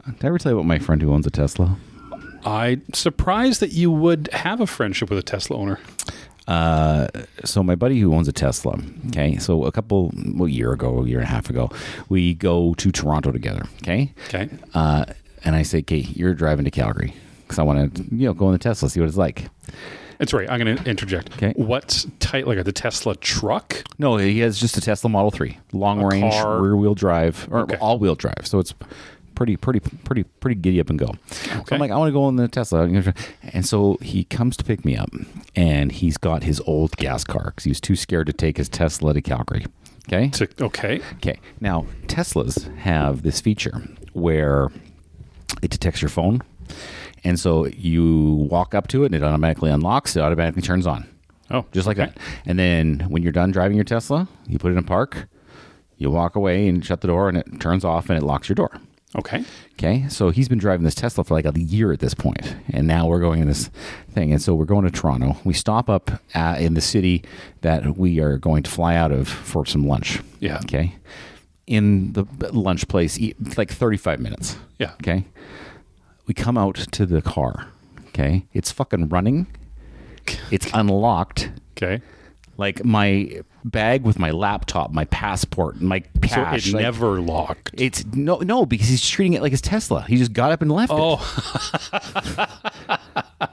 Did I ever tell you about my friend who owns a Tesla? I'm surprised that you would have a friendship with a Tesla owner. So my buddy who owns a Tesla, okay, so a year and a half ago, we go to Toronto together, okay? Okay. And I say, okay, you're driving to Calgary because I want to, go in the Tesla, see what it's like. That's right. I'm going to interject. Okay. What's tight, like the Tesla truck? No, he has just a Tesla Model 3, long range, rear wheel drive, or all wheel drive. So it's pretty giddy up and go. Okay. So I'm like, I want to go in the Tesla. And so he comes to pick me up, and he's got his old gas car because he was too scared to take his Tesla to Calgary. Okay? Okay. Now, Teslas have this feature where it detects your phone. And so you walk up to it, and it automatically unlocks. It automatically turns on. Oh, just like that. And then when you're done driving your Tesla, you put it in park, you walk away and shut the door, and it turns off, and it locks your door. Okay. So he's been driving this Tesla for like a year at this point, and now we're going in this thing. And so we're going to Toronto. We stop up in the city that we are going to fly out of for some lunch. Yeah. Okay. In the lunch place, it's like 35 minutes. Yeah. Okay. We come out to the car. Okay. It's fucking running. It's unlocked. Okay. Like my bag with my laptop, my passport, my cash. So it never locked. It's no, because he's treating it like his Tesla. He just got up and left it.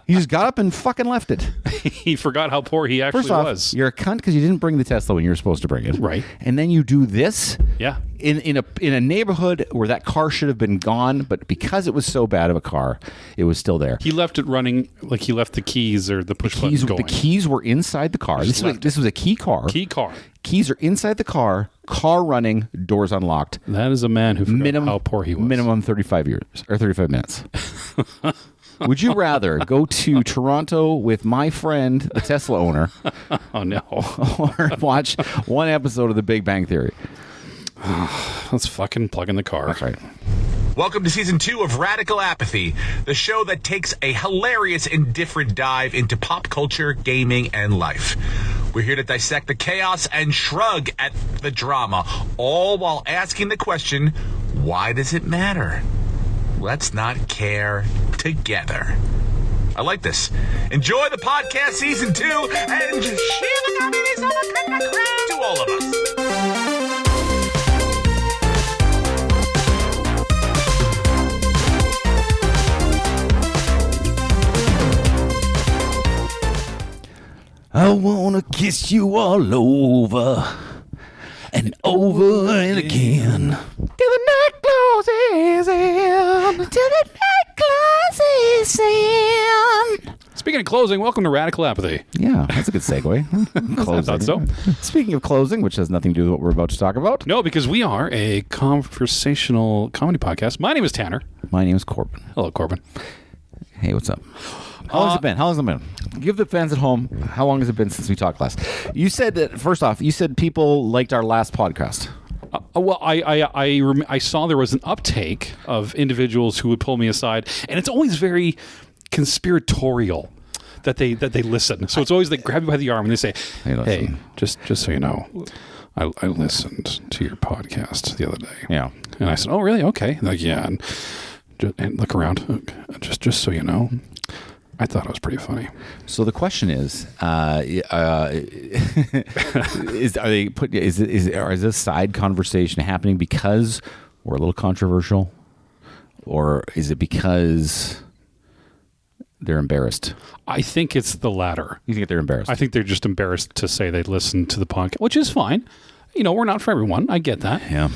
He just got up and fucking left it. He forgot how poor he actually First off, was. You're a cunt because you didn't bring the Tesla when you were supposed to bring it. Right. And then you do this. Yeah. In a neighborhood where that car should have been gone, but because it was so bad of a car, it was still there. He left it running, like he left the keys or the push button going. The keys were inside the car. This was a key car. Keys are inside the car running, doors unlocked. That is a man who forgot how poor he was. Minimum 35 minutes. Would you rather go to Toronto with my friend, the Tesla owner? Oh, no. Or watch one episode of The Big Bang Theory? Let's fucking plug in the car. That's right. Welcome to Season 2 of Radical Apathy, the show that takes a hilarious and different dive into pop culture, gaming, and life. We're here to dissect the chaos and shrug at the drama, all while asking the question, why does it matter? Let's not care together. I like this. Enjoy the podcast Season 2 and share the communities to all of us. I wanna kiss you all over and over and again till the night closes in. Till the night closes in. Speaking of closing, welcome to Radical Apathy. Yeah, that's a good segue. Closing. I thought so. Speaking of closing, which has nothing to do with what we're about to talk about. No, because we are a conversational comedy podcast. My name is Tanner. My name is Corbyn. Hello, Corbyn. Hey, what's up? How long has it been? How long has it been? Give the fans at home, how long has it been since we talked last? You said that, first off, people liked our last podcast. Well, I saw there was an uptake of individuals who would pull me aside, and it's always very conspiratorial that they listen. So it's always they grab you by the arm and they say, "Hey, just so you know, I listened to your podcast the other day." Yeah, and I said, "Oh, really? Okay." And like, yeah, and look around, just so you know. I thought it was pretty funny. So the question is this side conversation happening because we're a little controversial, or is it because they're embarrassed? I think it's the latter. You think they're embarrassed? I think they're just embarrassed to say they listened to the podcast, which is fine. You know, we're not for everyone. I get that. Yeah.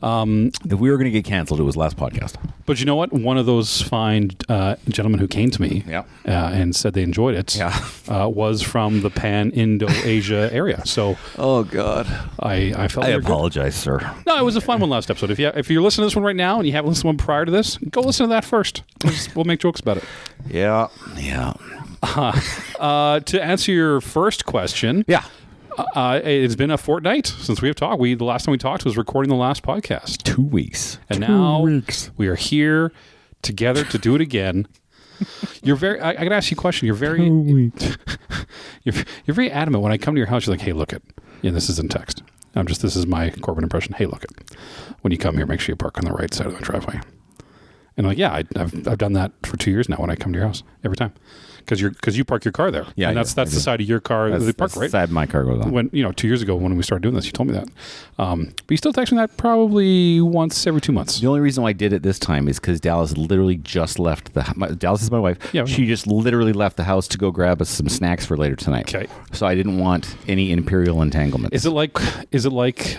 If we were going to get canceled, it was last podcast. But you know what? One of those fine gentlemen who came to me and said they enjoyed it was from the Pan-Indo-Asia area. So, oh, God. I felt I apologize, sir. No, it was a fun one last episode. If you're listening to this one right now and you haven't listened to one prior to this, go listen to that first. We'll make jokes about it. Yeah. To answer your first question. Yeah. It's been a fortnight since we have talked. The last time we talked was recording the last podcast. 2 weeks. And now we are here together to do it again. You're very. I got to ask you a question. You're very. You're very adamant when I come to your house. You're like, "Hey, look it." Yeah, this is in text. This is my Corbyn impression. Hey, look it. When you come here, make sure you park on the right side of the driveway. And I'm like, yeah, I've done that for 2 years now when I come to your house every time. Because you park your car there. Yeah, and that's the side of your car they park, right? That's the side my car goes on. When 2 years ago when we started doing this, you told me that. But you still text me that probably once every 2 months. The only reason why I did it this time is because Dallas literally just left Dallas is my wife. Yeah, she just literally left the house to go grab us some snacks for later tonight. Okay. So I didn't want any imperial entanglement. Is it like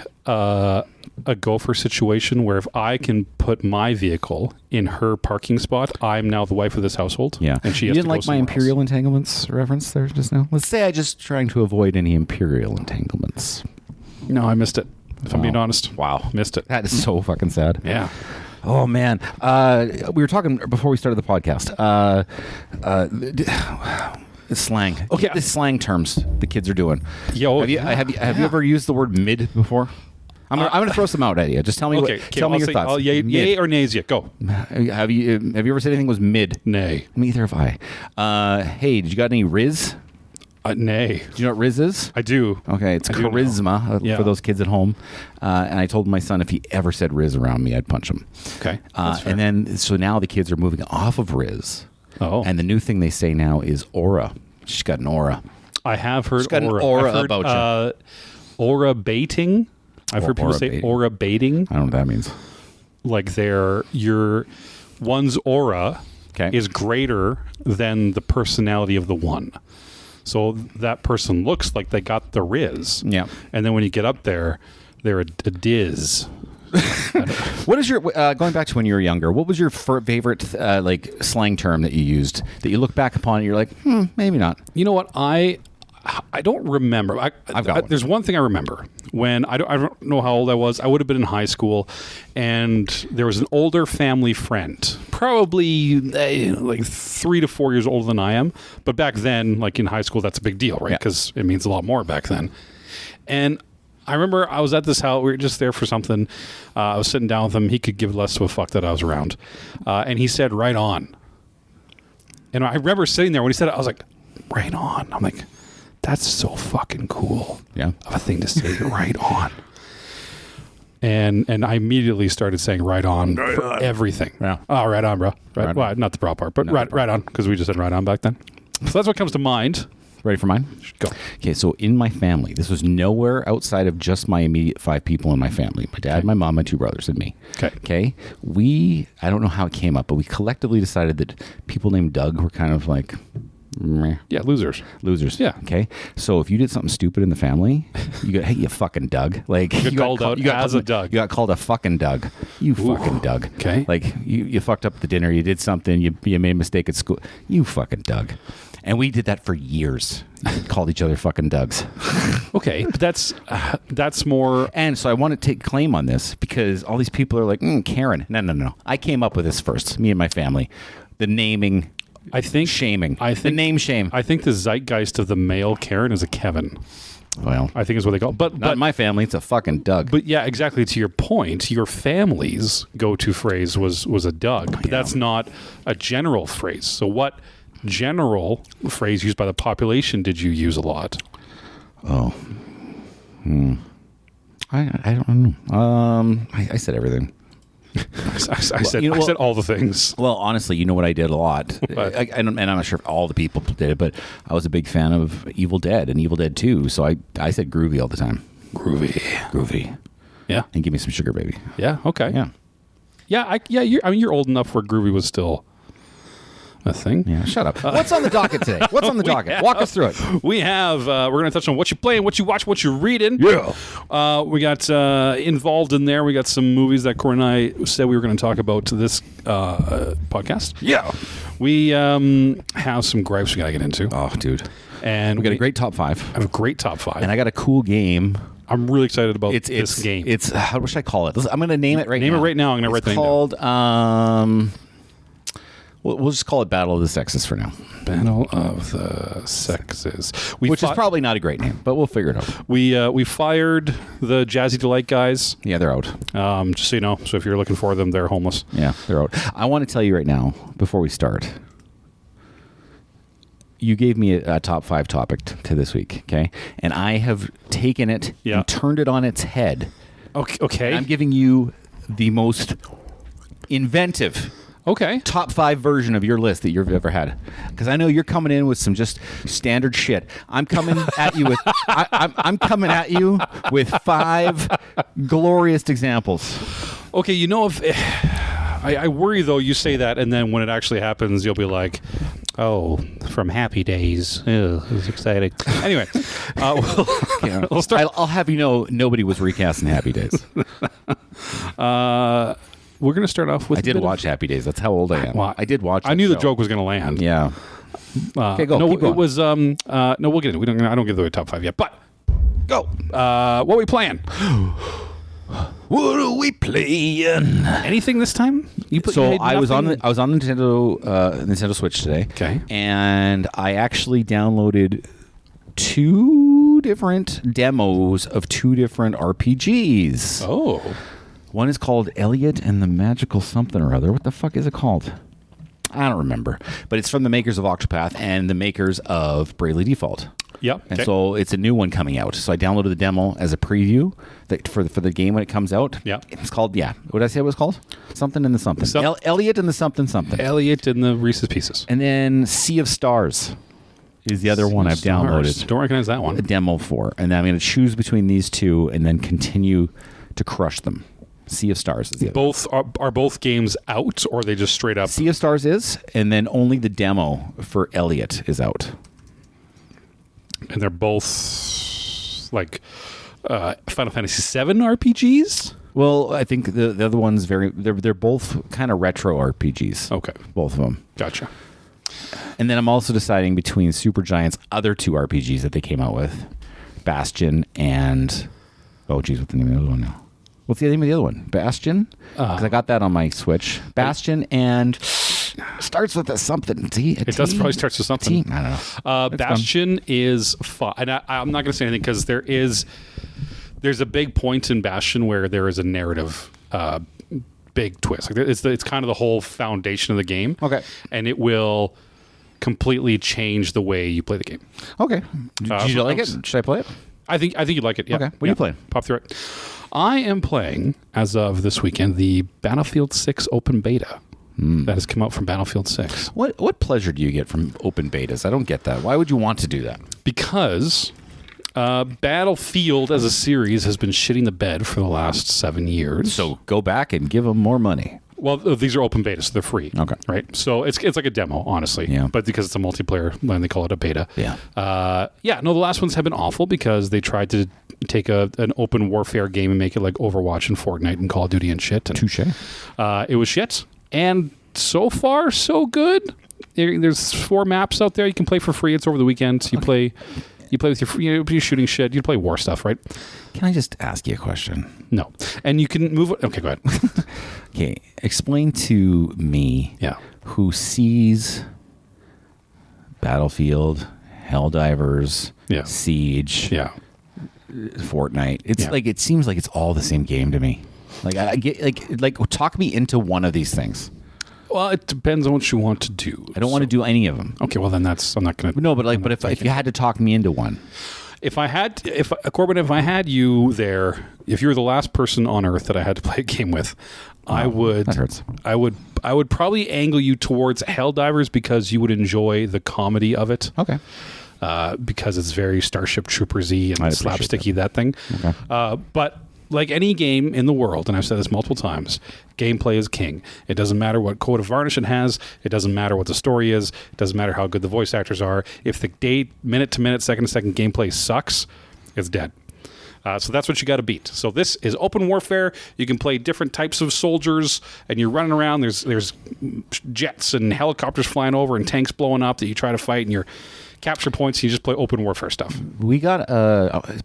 a gopher situation where if I can put my vehicle in her parking spot, I'm now the wife of this household? Yeah. And she you has didn't to like go my imperial else. entanglements reference there just now? Let's say I just trying to avoid any imperial entanglements. No, I missed it. If I'm being honest. Wow. Missed it. That is so fucking sad. Yeah. Oh, man. We were talking before we started the podcast. Slang. Okay. The slang terms the kids are doing. Yo, have you ever used the word mid before? I'm going to throw some out at you. Just tell me tell me your thoughts. Yay or nays yet. Go. Have you ever said anything was mid? Nay. Neither have I. Hey, did you got any Riz? Nay. Do you know what Riz is? I do. Okay, it's charisma for those kids at home. And I told my son if he ever said Riz around me, I'd punch him. Okay. And then, so now the kids are moving off of Riz. Oh. And the new thing they say now is aura. She's got an aura. I have heard She's got an aura about you. Aura baiting. I've heard people say aura baiting. I don't know what that means. Like one's aura is greater than the personality of the one. So that person looks like they got the Riz. Yeah. And then when you get up there, they're a diz. What is your going back to when you were younger? What was your favorite like slang term that you used that you look back upon and you're like, maybe not? You know what? I don't remember. I've got one. There's one thing I remember. When I don't know how old I was. I would have been in high school, and there was an older family friend, probably like 3 to 4 years older than I am. But back then, like in high school, that's a big deal, right? Because it means a lot more back then. And I remember I was at this house. We were just there for something. I was sitting down with him. He could give less of a fuck that I was around. And he said, "Right on." And I remember sitting there when he said it, I was like, "Right on." I'm like, that's so fucking cool. Yeah. Of a thing to say, right on. And I immediately started saying right on for everything. Yeah. Oh, right on, bro. Right, well, not the bra part, but right on, because we just said right on back then. So that's what comes to mind. Ready for mine? Go. Okay, so in my family, this was nowhere outside of just my immediate 5 people in my family. My dad, my mom, my 2 brothers, and me. Okay. I don't know how it came up, but we collectively decided that people named Doug were kind of like... Meh. Yeah, losers. Yeah. Okay. So if you did something stupid in the family, you got, hey, you fucking Doug. Like you got called out as a Doug. You got called a fucking Doug. You fucking Doug. Okay. Like you fucked up the dinner. You did something. You made a mistake at school. You fucking Doug. And we did that for years. Called each other fucking Dougs. Okay, but that's more. And so I want to take claim on this because all these people are like, Karen. No. I came up with this first. Me and my family. The naming. Shaming. The name shame. I think the zeitgeist of the male Karen is a Kevin. Well, I think is what they call it. But not in my family. It's a fucking Doug. But yeah, exactly. To your point, your family's go-to phrase was a Doug. But that's not a general phrase. So what general phrase used by the population did you use a lot? Oh. I don't know. I said everything. I said all the things. Well, honestly, you know what I did a lot, and I'm not sure if all the people did it, but I was a big fan of Evil Dead and Evil Dead 2, so I said groovy all the time. Groovy. Yeah. And give me some sugar, baby. Yeah. Okay. Yeah. You're old enough where groovy was still a thing. Yeah. Shut up. What's on the docket today? What's on the docket? Walk us through it. We have. We're going to touch on what you're playing, what you watch, what you're reading. Yeah. We got involved in there. We got some movies that Corey and I said we were going to talk about to this podcast. Yeah. We have some gripes we got to get into. Oh, dude. And we got a great top 5. I have a great top 5. And I got a cool game. I'm really excited about this game. It's how should I call it? I'm going to name it right now. Name it right now. I'm going to write the name down. It's called. We'll just call it Battle of the Sexes for now. Battle of the Sexes. Which is probably not a great name, but we'll figure it out. We fired the Jazzy Delight guys. Yeah, they're out. Just so you know. So if you're looking for them, they're homeless. Yeah, they're out. I want to tell you right now, before we start, you gave me a top 5 topic to this week, okay? And I have taken it and turned it on its head. Okay. And I'm giving you the most inventive Okay. Top 5 version of your list that you've ever had. Because I know you're coming in with some just standard shit. I'm coming at you with I'm coming at you with 5 glorious examples. Okay, if I worry though, you say that, and then when it actually happens, you'll be like, "Oh, from Happy Days, it was exciting." Anyway, we'll start. I'll have you know, nobody was recasting Happy Days. We're going to start off with. I did watch Happy Days. That's how old I am. Well, I did watch. I knew the joke was going to land. Yeah. Okay, go. No, keep going. it was. No, we'll get into it. I don't give away top 5 yet, but go. What are we playing? What are we playing? Anything this time? I was on the Nintendo Switch today. Okay. And I actually downloaded 2 different demos of 2 different RPGs. Oh. One is called Elliot and the Magical Something or Other. What the fuck is it called? I don't remember. But it's from the makers of Octopath and the makers of Bravely Default. Yep. And so it's a new one coming out. So I downloaded the demo as a preview for the game when it comes out. Yeah. It's called, what did I say it was called? Something in the something. Elliot and the something something. Elliot and the Reese's Pieces. And then Sea of Stars is the other one I've downloaded. Don't recognize that one. A demo for. And then I'm going to choose between these 2 and then continue to crush them. Sea of Stars is the other. Both are both games out, or are they just straight up? Sea of Stars is, and then only the demo for Elliot is out. And they're both like Final Fantasy VII RPGs. Well, I think the other one's they're both kind of retro RPGs. Okay, both of them. Gotcha. And then I'm also deciding between Supergiant's other 2 RPGs that they came out with, Bastion and what's the name of the other one now? What's the name of the other one? Bastion? Because I got that on my Switch. Bastion and starts with a something. It does probably starts with something. I don't know. Bastion is fun. And I'm not going to say anything because there's a big point in Bastion where there is a narrative big twist. Like it's kind of the whole foundation of the game. Okay. And it will completely change the way you play the game. Okay. Did you like it? Should I play it? I think you'd like it. Yeah. Okay. What are you playing? Pop through it. I am playing, as of this weekend, the Battlefield 6 open beta that has come out from Battlefield 6. What pleasure do you get from open betas? I don't get that. Why would you want to do that? Because Battlefield as a series has been shitting the bed for the last 7 years. So go back and give them more money. Well, these are open betas, so they're free. Okay. Right? So it's like a demo, honestly. Yeah. But because it's a multiplayer, then they call it a beta. Yeah. The last ones have been awful because they tried to take an open warfare game and make it like Overwatch and Fortnite and Call of Duty and shit. And, touche. It was shit. And so far, so good. There's 4 maps out there you can play for free. It's over the weekend. You play with you're shooting shit. You play war stuff, right? Can I just ask you a question? No. And you can move. Okay, go ahead. Okay, explain to me who sees Battlefield, Helldivers, Siege, Fortnite. It's like it seems like it's all the same game to me. Like I get like talk me into one of these things. Well, it depends on what you want to do. I don't want to do any of them. Okay, well then I'm not going to. No, but if you had to talk me into one. Corbyn, if I had you there, if you were the last person on Earth that I had to play a game with, that hurts. I would probably angle you towards Helldivers because you would enjoy the comedy of it. Okay. Because it's very Starship Troopers-y and slapsticky, that thing. Okay. But like any game in the world, and I've said this multiple times, gameplay is king. It doesn't matter what coat of varnish it has. It doesn't matter what the story is. It doesn't matter how good the voice actors are. If the minute to minute, second to second gameplay sucks, it's dead. So that's what you got to beat. So this is open warfare. You can play different types of soldiers, and you're running around. There's jets and helicopters flying over and tanks blowing up that you try to fight, and you're capture points. You just play open warfare stuff. We got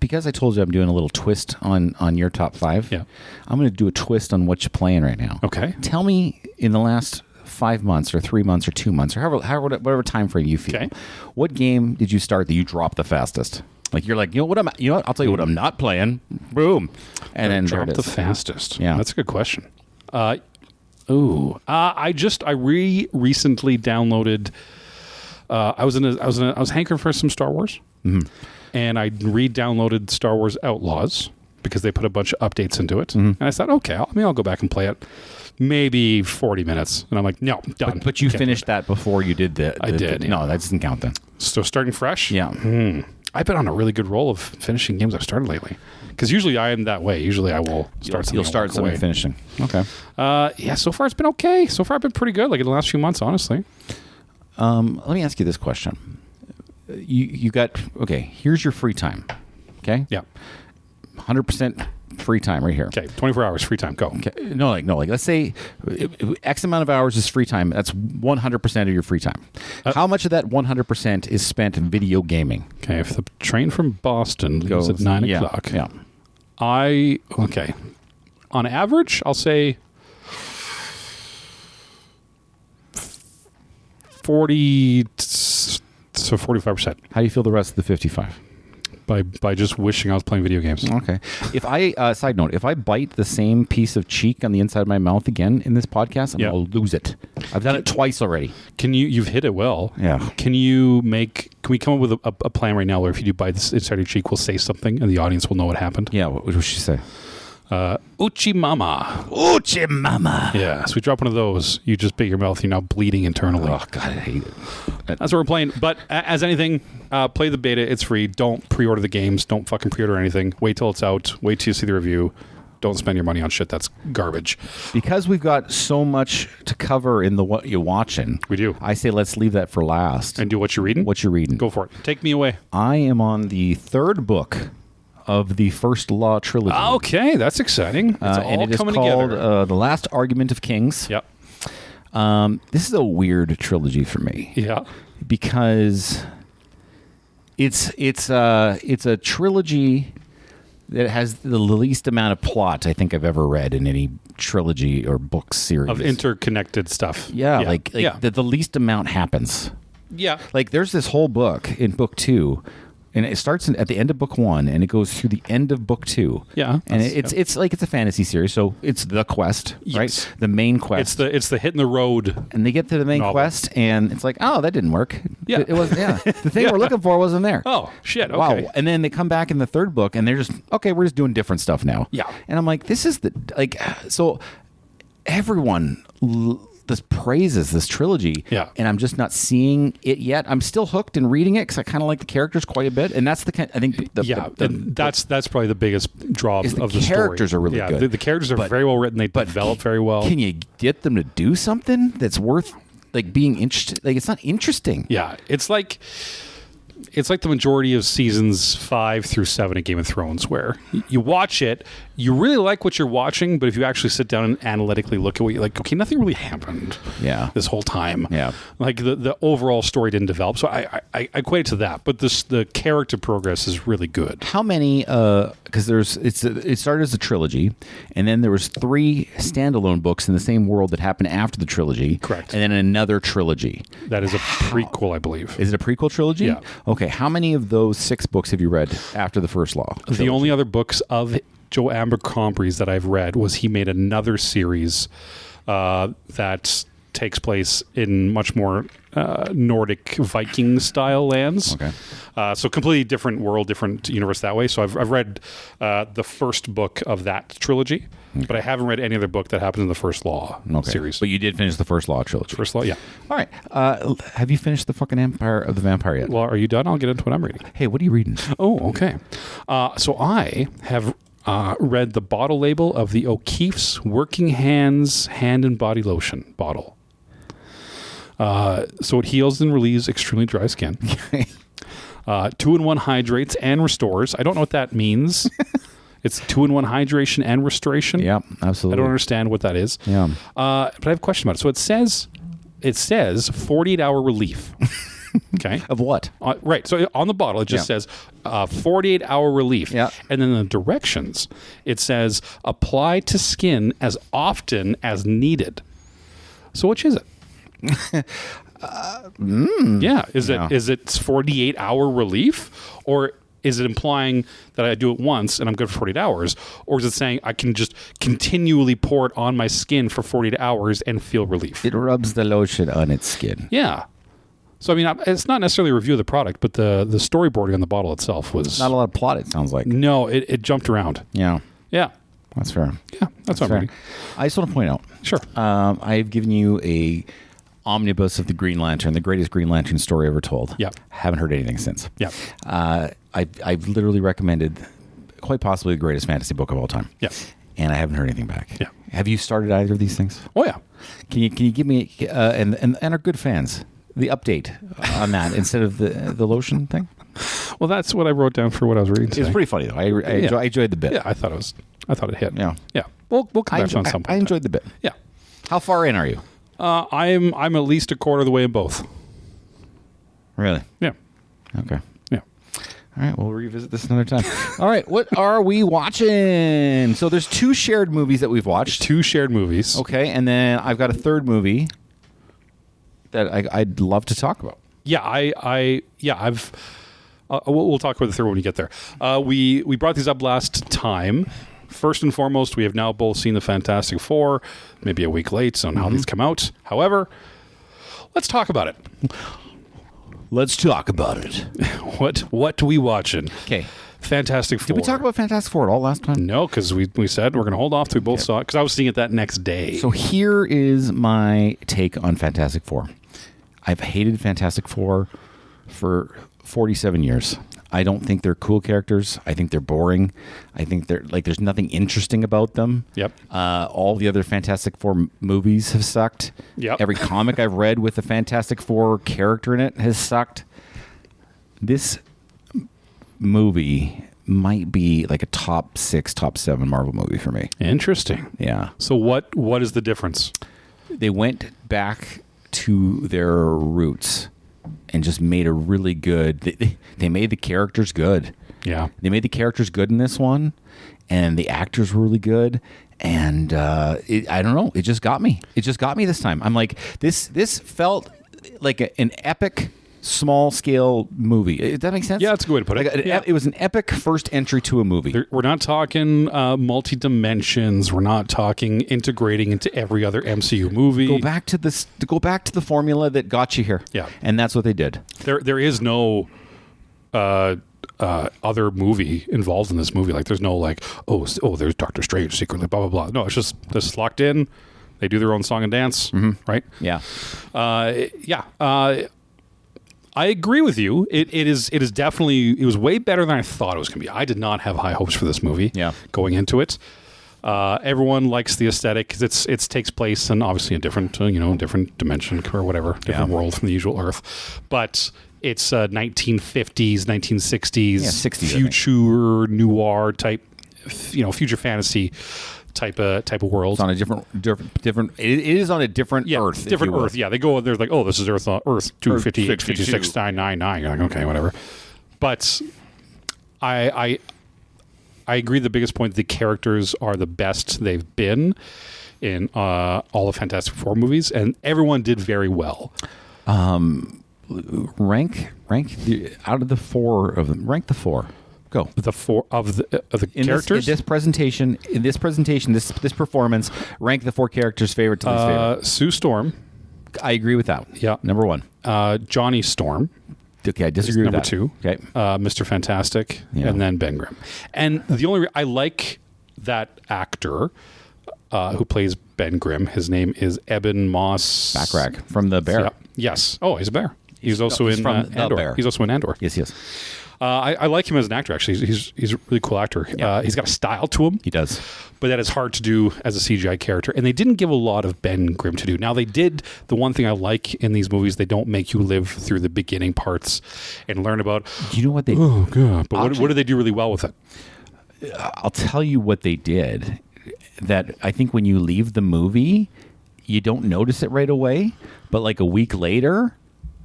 because I told you I'm doing a little twist on your top 5. Yeah, I'm going to do a twist on what you're playing right now. Okay, tell me in the last 5 months or 3 months or 2 months or whatever time frame you feel. Okay. What game did you start that you dropped the fastest? Like you're like, what I'll tell you what I'm not playing. Boom, and then drop there it the is. fastest. Yeah, that's a good question. I recently downloaded. I was hankering for some Star Wars, and I re-downloaded Star Wars Outlaws because they put a bunch of updates into it, and I thought, okay, I'll go back and play it. maybe 40 minutes. And I'm like, no, done. But you finished that before you did I did. No, that doesn't count then. So starting fresh? Yeah. I've been on a really good roll of finishing games I've started lately. Because usually I am that way. Usually I will start something. You'll start something finishing. Okay. Yeah, so far it's been okay. So far I've been pretty good, like in the last few months, honestly. Let me ask you this question. You got, okay, here's your free time. Okay? Yeah. 100% free time right here. Okay, 24 hours free time, go. Okay. No, let's say X amount of hours is free time. That's 100% of your free time. How much of that 100% is spent in video gaming? Okay, if the train from Boston goes at 9 o'clock. Yeah. Okay. On average, I'll say 40, so 45%. How do you feel the rest of the 55? By just wishing I was playing video games. Okay. If I side note, if I bite the same piece of cheek on the inside of my mouth again in this podcast, I'm gonna lose it. I've done it twice already. You've hit it well. Yeah. Can we come up with a plan right now where if you do bite this inside your cheek, we'll say something and the audience will know what happened? Yeah. What would she say? Uchi mama. Uchi mama. Yeah. So we drop one of those. You just bit your mouth. You're now bleeding internally. Oh God, I hate it. That's what we're playing. But as anything, play the beta. It's free. Don't pre-order the games. Don't fucking pre-order anything. Wait till it's out. Wait till you see the review. Don't spend your money on shit that's garbage. Because we've got so much to cover in the what you're watching. We do. I say let's leave that for last. And do what you're reading? What you're reading. Go for it. Take me away. I am on the third book of the First Law trilogy. Okay, that's exciting. It's all and it is coming called together. The Last Argument of Kings. Yep. This is a weird trilogy for me. Yeah. Because it's a trilogy that has the least amount of plot I think I've ever read in any trilogy or book series. Of interconnected stuff. Yeah, like the least amount happens. Yeah. Like there's this whole book in book 2, and it starts at the end of book 1 and it goes through the end of book 2. Yeah. And it's like it's a fantasy series, so it's the quest, right? The main quest. It's the hit in the road. And they get to the main quest and it's like, oh, that didn't work. Yeah. It was the thing we're looking for wasn't there. Oh, shit. Okay. Wow. And then they come back in the third book and they're just, okay, we're just doing different stuff now. Yeah. And I'm like, this is so everyone this praises this trilogy, and I'm just not seeing it yet. I'm still hooked and reading it because I kind of like the characters quite a bit, and that's the kind. I think that's probably the biggest draw of the story. The characters are really good. The characters are very well written. They develop very well. Can you get them to do something that's worth being interested? Like it's not interesting. Yeah, it's like the majority of seasons 5 through 7 of Game of Thrones, where you watch it, you really like what you're watching, but if you actually sit down and analytically look at what you're like, okay, nothing really happened this whole time. Yeah. Like the overall story didn't develop. So I equate it to that. But the character progress is really good. How many, because it started as a trilogy, and then there was 3 standalone books in the same world that happened after the trilogy. Correct. And then another trilogy. That is a prequel, I believe. Is it a prequel trilogy? Yeah. Okay, how many of those 6 books have you read after the First Law trilogy? The only other books of Joe Abercrombie's that I've read was he made another series that takes place in much more Nordic Viking style lands. Okay. So completely different world, different universe that way. So I've read the first book of that trilogy, but I haven't read any other book that happens in the First Law series. But you did finish the First Law trilogy. First Law, yeah. All right. Have you finished the fucking Empire of the Vampire yet? Well, are you done? I'll get into what I'm reading. Hey, what are you reading? Oh, okay. So I have read the bottle label of the O'Keeffe's Working Hands Hand and Body Lotion bottle. So it heals and relieves extremely dry skin. 2-in-1 hydrates and restores. I don't know what that means. It's 2-in-1 hydration and restoration. Yeah, absolutely. I don't understand what that is. Yeah. But I have a question about it. So it says 48-hour relief. Okay. Of what? Right. So on the bottle, it just says 48-hour relief. Yeah. And then the directions, it says apply to skin as often as needed. So which is it? Yeah. Is it 48-hour relief, or is it implying that I do it once and I'm good for 48 hours? Or is it saying I can just continually pour it on my skin for 48 hours and feel relief? It rubs the lotion on its skin. Yeah. So, I mean, it's not necessarily a review of the product, but the storyboarding on the bottle itself was... Not a lot of plot, it sounds like. No, it jumped around. Yeah. Yeah. That's fair. Yeah, that's what I'm reading. I just want to point out. Sure. I've given you a omnibus of the Green Lantern, the greatest Green Lantern story ever told. Yeah. Haven't heard anything since. Yeah. I've literally recommended quite possibly the greatest fantasy book of all time. Yeah. And I haven't heard anything back. Yeah. Have you started either of these things? Oh, yeah. Can you give me and our good fans the update on that instead of the lotion thing? Well, that's what I wrote down for what I was reading today. It was pretty funny though. I enjoyed the bit. Yeah, I thought it hit. Yeah. Yeah. We'll come back on some point. I enjoyed the bit. Yeah. How far in are you? I'm at least a quarter of the way in both. Really? Yeah. Okay. Yeah. All right, we'll revisit this another time. All right, what are we watching? So there's 2 shared movies that we've watched. 2 shared movies. Okay, and then I've got a third movie that I'd love to talk about. Yeah, I've. We'll talk about the third when we get there. We brought these up last time. First and foremost, we have now both seen the Fantastic Four, maybe a week late on how these come out. However, let's talk about it. Let's talk about it. What we watching? Okay. Fantastic Four. Did we talk about Fantastic Four at all last time? No, because we said we're going to hold off till we both saw it, because I was seeing it that next day. So here is my take on Fantastic Four. I've hated Fantastic Four for 47 years. I don't think they're cool characters. I think they're boring. I think they're there's nothing interesting about them. Yep. All the other Fantastic Four movies have sucked. Yep. Every comic I've read with a Fantastic Four character in it has sucked. This movie might be like a top 6, top 7 Marvel movie for me. Interesting. Yeah. So what is the difference? They went back to their roots and just made a really good. They made the characters good. Yeah. They made the characters good in this one, and the actors were really good. And I don't know. It just got me. It just got me this time. I'm like, this felt like an epic, small-scale movie. Does that make sense? Yeah, that's a good way to put it. It was an epic first entry to a movie. We're not talking multi-dimensions. We're not talking integrating into every other MCU movie. Go back to the formula that got you here. Yeah. And that's what they did. There is no other movie involved in this movie. Like, there's no there's Doctor Strange secretly, blah, blah, blah. No, it's just this is locked in. They do their own song and dance, right? Yeah. I agree with you. It is definitely, it was way better than I thought it was going to be. I did not have high hopes for this movie going into it. Everyone likes the aesthetic because it takes place in obviously a different different dimension or whatever, different world from the usual Earth. But it's 1950s, 1960s, 60s, future noir type, future fantasy type of world. It's on a different. It is on a different Earth. Different Earth. Yeah, they go. They're like, oh, this is Earth 258, 56, 999. You're like, okay, whatever. But I agree. The biggest point: the characters are the best they've been in all the Fantastic Four movies, and everyone did very well. Rank out of the 4 of them. Rank the 4. Go. The 4 of the characters. This presentation, this performance, rank the 4 characters favorite to least favorite. Sue Storm. I agree with that. Yeah. Number 1. Johnny Storm. Okay, I disagree with number that. 2. Okay. Mr. Fantastic, and then Ben Grimm. And the only I like that actor who plays Ben Grimm. His name is Eben Moss Backrack from The Bear. Yeah. Yes. Oh, he's a bear. He's also in Andor. Bear. He's also in Andor. Yes. I like him as an actor, actually. He's a really cool actor. He's got a style to him. He does. But that is hard to do as a CGI character. And they didn't give a lot of Ben Grimm to do. Now, they did the one thing I like in these movies. They don't make you live through the beginning parts and learn about... You know what they... Oh, God. But what do they do really well with it? I'll tell you what they did. That I think when you leave the movie, you don't notice it right away. But like a week later,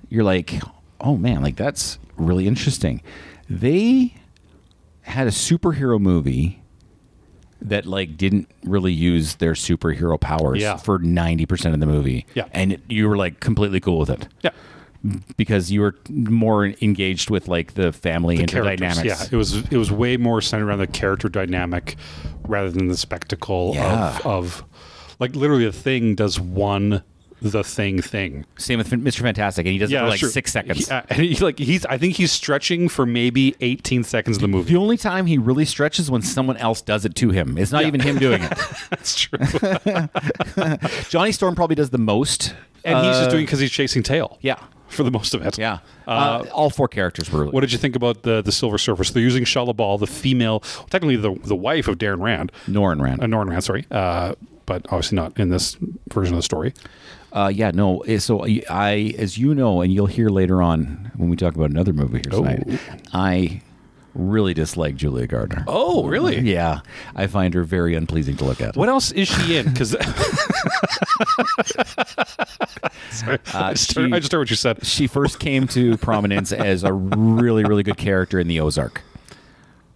you're like... Oh man, like that's really interesting. They had a superhero movie that like didn't really use their superhero powers for 90% of the movie. Yeah. And you were like completely cool with it. Yeah. Because you were more engaged with like the family and the dynamics. Yeah, it was way more centered around the character dynamic rather than the spectacle of like literally a Thing does one the thing. Same with Mr. Fantastic, and he does it for like sure. 6 seconds. And I think he's stretching for maybe 18 seconds of the movie. The only time he really stretches when someone else does it to him. It's not even him doing it. That's true. Johnny Storm probably does the most. And he's just doing it because he's chasing tail. Yeah. For the most of it. Yeah. All 4 characters were really What did you think about the Silver Surfer? So they're using Shala Ball, the female, technically the wife of Darren Rand. Norrin Rand. Norrin Rand, sorry. But obviously not in this version of the story. Yeah, no. So I, as you know, and you'll hear later on when we talk about another movie here tonight, I really dislike Julia Gardner. Oh, really? Yeah. I find her very unpleasing to look at. What else is she in? Because I just heard what you said. She first came to prominence as a really, really good character in the Ozark.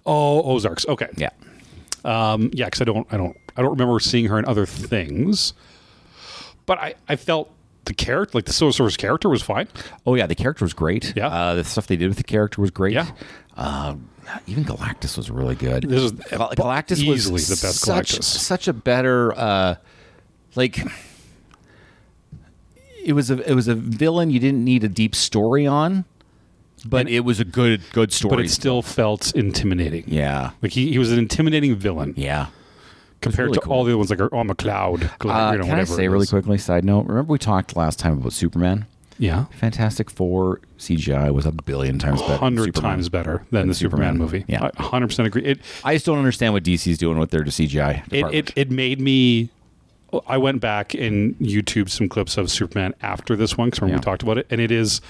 Oh, Ozarks. Okay. Yeah. Yeah, because I don't remember seeing her in other things. But I felt the character, like the Silver Surfer's character, was fine. Oh yeah, the character was great. Yeah. The stuff they did with the character was great. Yeah. Even Galactus was really good. Galactus easily the best Galactus. Such a better it was a villain you didn't need a deep story on, but it was a good story. But it still felt intimidating. Yeah. Like he was an intimidating villain. Yeah. Compared really to all the other ones, like I'm a cloud. Can I say really quickly, side note, remember we talked last time about Superman? Yeah. Fantastic Four CGI was a billion times better. 100 times better than the Superman movie. Yeah. I 100% agree. I just don't understand what DC's doing with their CGI department. It made me... I went back and YouTubed some clips of Superman after this one, because we talked about it, and it is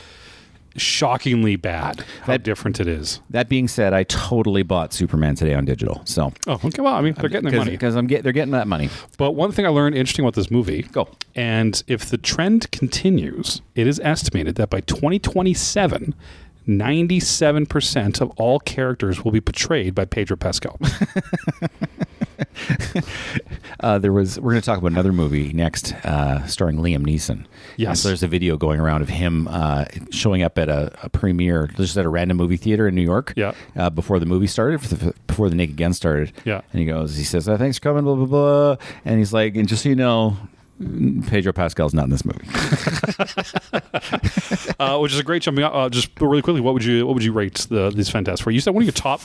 shockingly bad how different it is. That being said, I totally bought Superman today on digital. So okay. Well, I mean, they're getting their money because they're getting that money. But one thing I learned interesting about this movie, and if the trend continues, it is estimated that by 2027, 97% of all characters will be portrayed by Pedro Pascal. We're going to talk about another movie next, starring Liam Neeson. Yes. So there's a video going around of him showing up at a premiere, just at a random movie theater in New York. Yeah. Before the movie started, before The Naked Gun started. Yeah. And he says, "Thanks for coming, blah blah blah," and he's like, "And just so you know, Pedro Pascal's not in this movie." Which is a great jumping out. Just really quickly, what would you rate these Fantastic Four? You said one of your top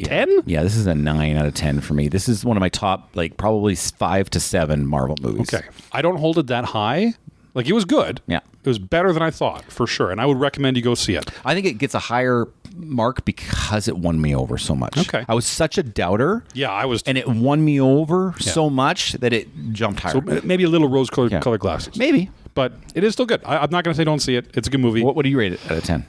10? Yeah, this is a 9 out of 10 for me. This is one of my top, probably 5 to 7 Marvel movies. Okay. I don't hold it that high. Like, it was good. Yeah. It was better than I thought, for sure. And I would recommend you go see it. I think it gets a higher mark because it won me over so much. Okay. I was such a doubter. Yeah, I was. And it won me over so much that it jumped higher. So maybe a little rose-colored glasses. Maybe. But it is still good. I'm not going to say don't see it. It's a good movie. What do you rate it out of 10?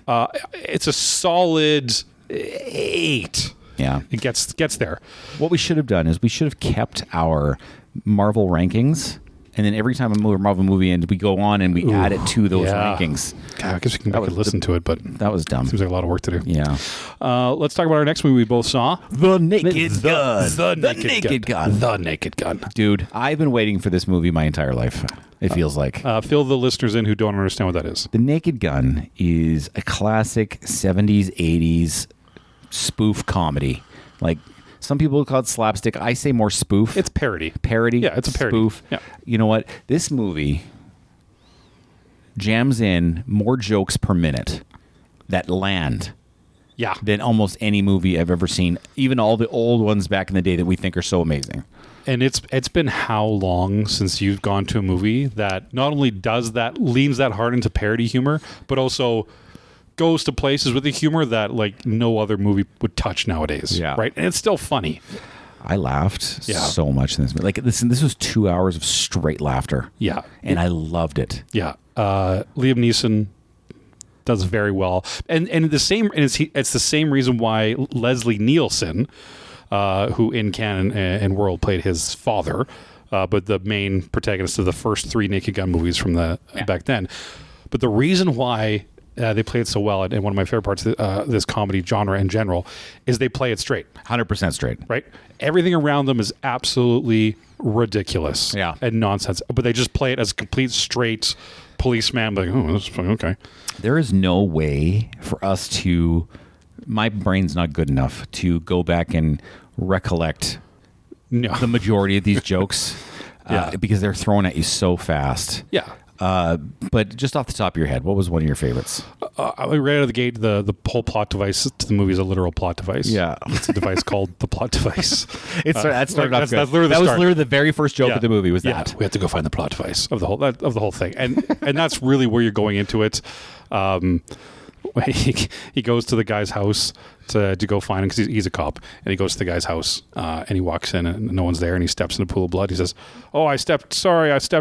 It's a solid 8. Yeah. It gets there. What we should have done is we should have kept our Marvel rankings, and then every time a Marvel movie ends, we go on and we add it to those rankings. God, I guess we can back and listen to it, but that was dumb. Seems like a lot of work to do. Yeah. Let's talk about our next movie we both saw. The Naked Gun. The Naked Gun. The Naked Gun. Dude, I've been waiting for this movie my entire life. It feels like. Fill the listeners in who don't understand what that is. The Naked Gun is a classic 70s, 80s spoof comedy. Like, some people call it slapstick. I say more spoof. It's parody. Parody. Yeah, it's a parody. Spoof. Yeah. You know what? This movie jams in more jokes per minute that land than almost any movie I've ever seen. Even all the old ones back in the day that we think are so amazing. And it's been how long since you've gone to a movie that not only leans that hard into parody humor, but also goes to places with the humor that no other movie would touch nowadays. Yeah. Right? And it's still funny. I laughed so much in this movie. This was 2 hours of straight laughter. Yeah. And I loved it. Yeah. Liam Neeson does very well. And it's the same reason why Leslie Nielsen, who in canon and world played his father, but the main protagonist of the first 3 Naked Gun movies from back then. But the reason why they play it so well, and one of my favorite parts of this comedy genre in general, is they play it straight. 100% straight. Right? Everything around them is absolutely ridiculous and nonsense, but they just play it as a complete straight policeman, like, oh, that's okay. There is no way for us to... My brain's not good enough to go back and recollect the majority of these jokes. because they're thrown at you so fast. Yeah. But just off the top of your head, what was one of your favorites? Right out of the gate, the whole plot device to the movie is a literal plot device. Yeah. It's a device called the plot device. That started off good. That's literally that was start. Literally the very first joke of the movie was that. We have to go find the plot device of the whole thing. And that's really where you're going into it. He goes to the guy's house to go find him because he's a cop, and he goes to the guy's house and he walks in and no one's there, and he steps in a pool of blood. He says, "Oh, I stepped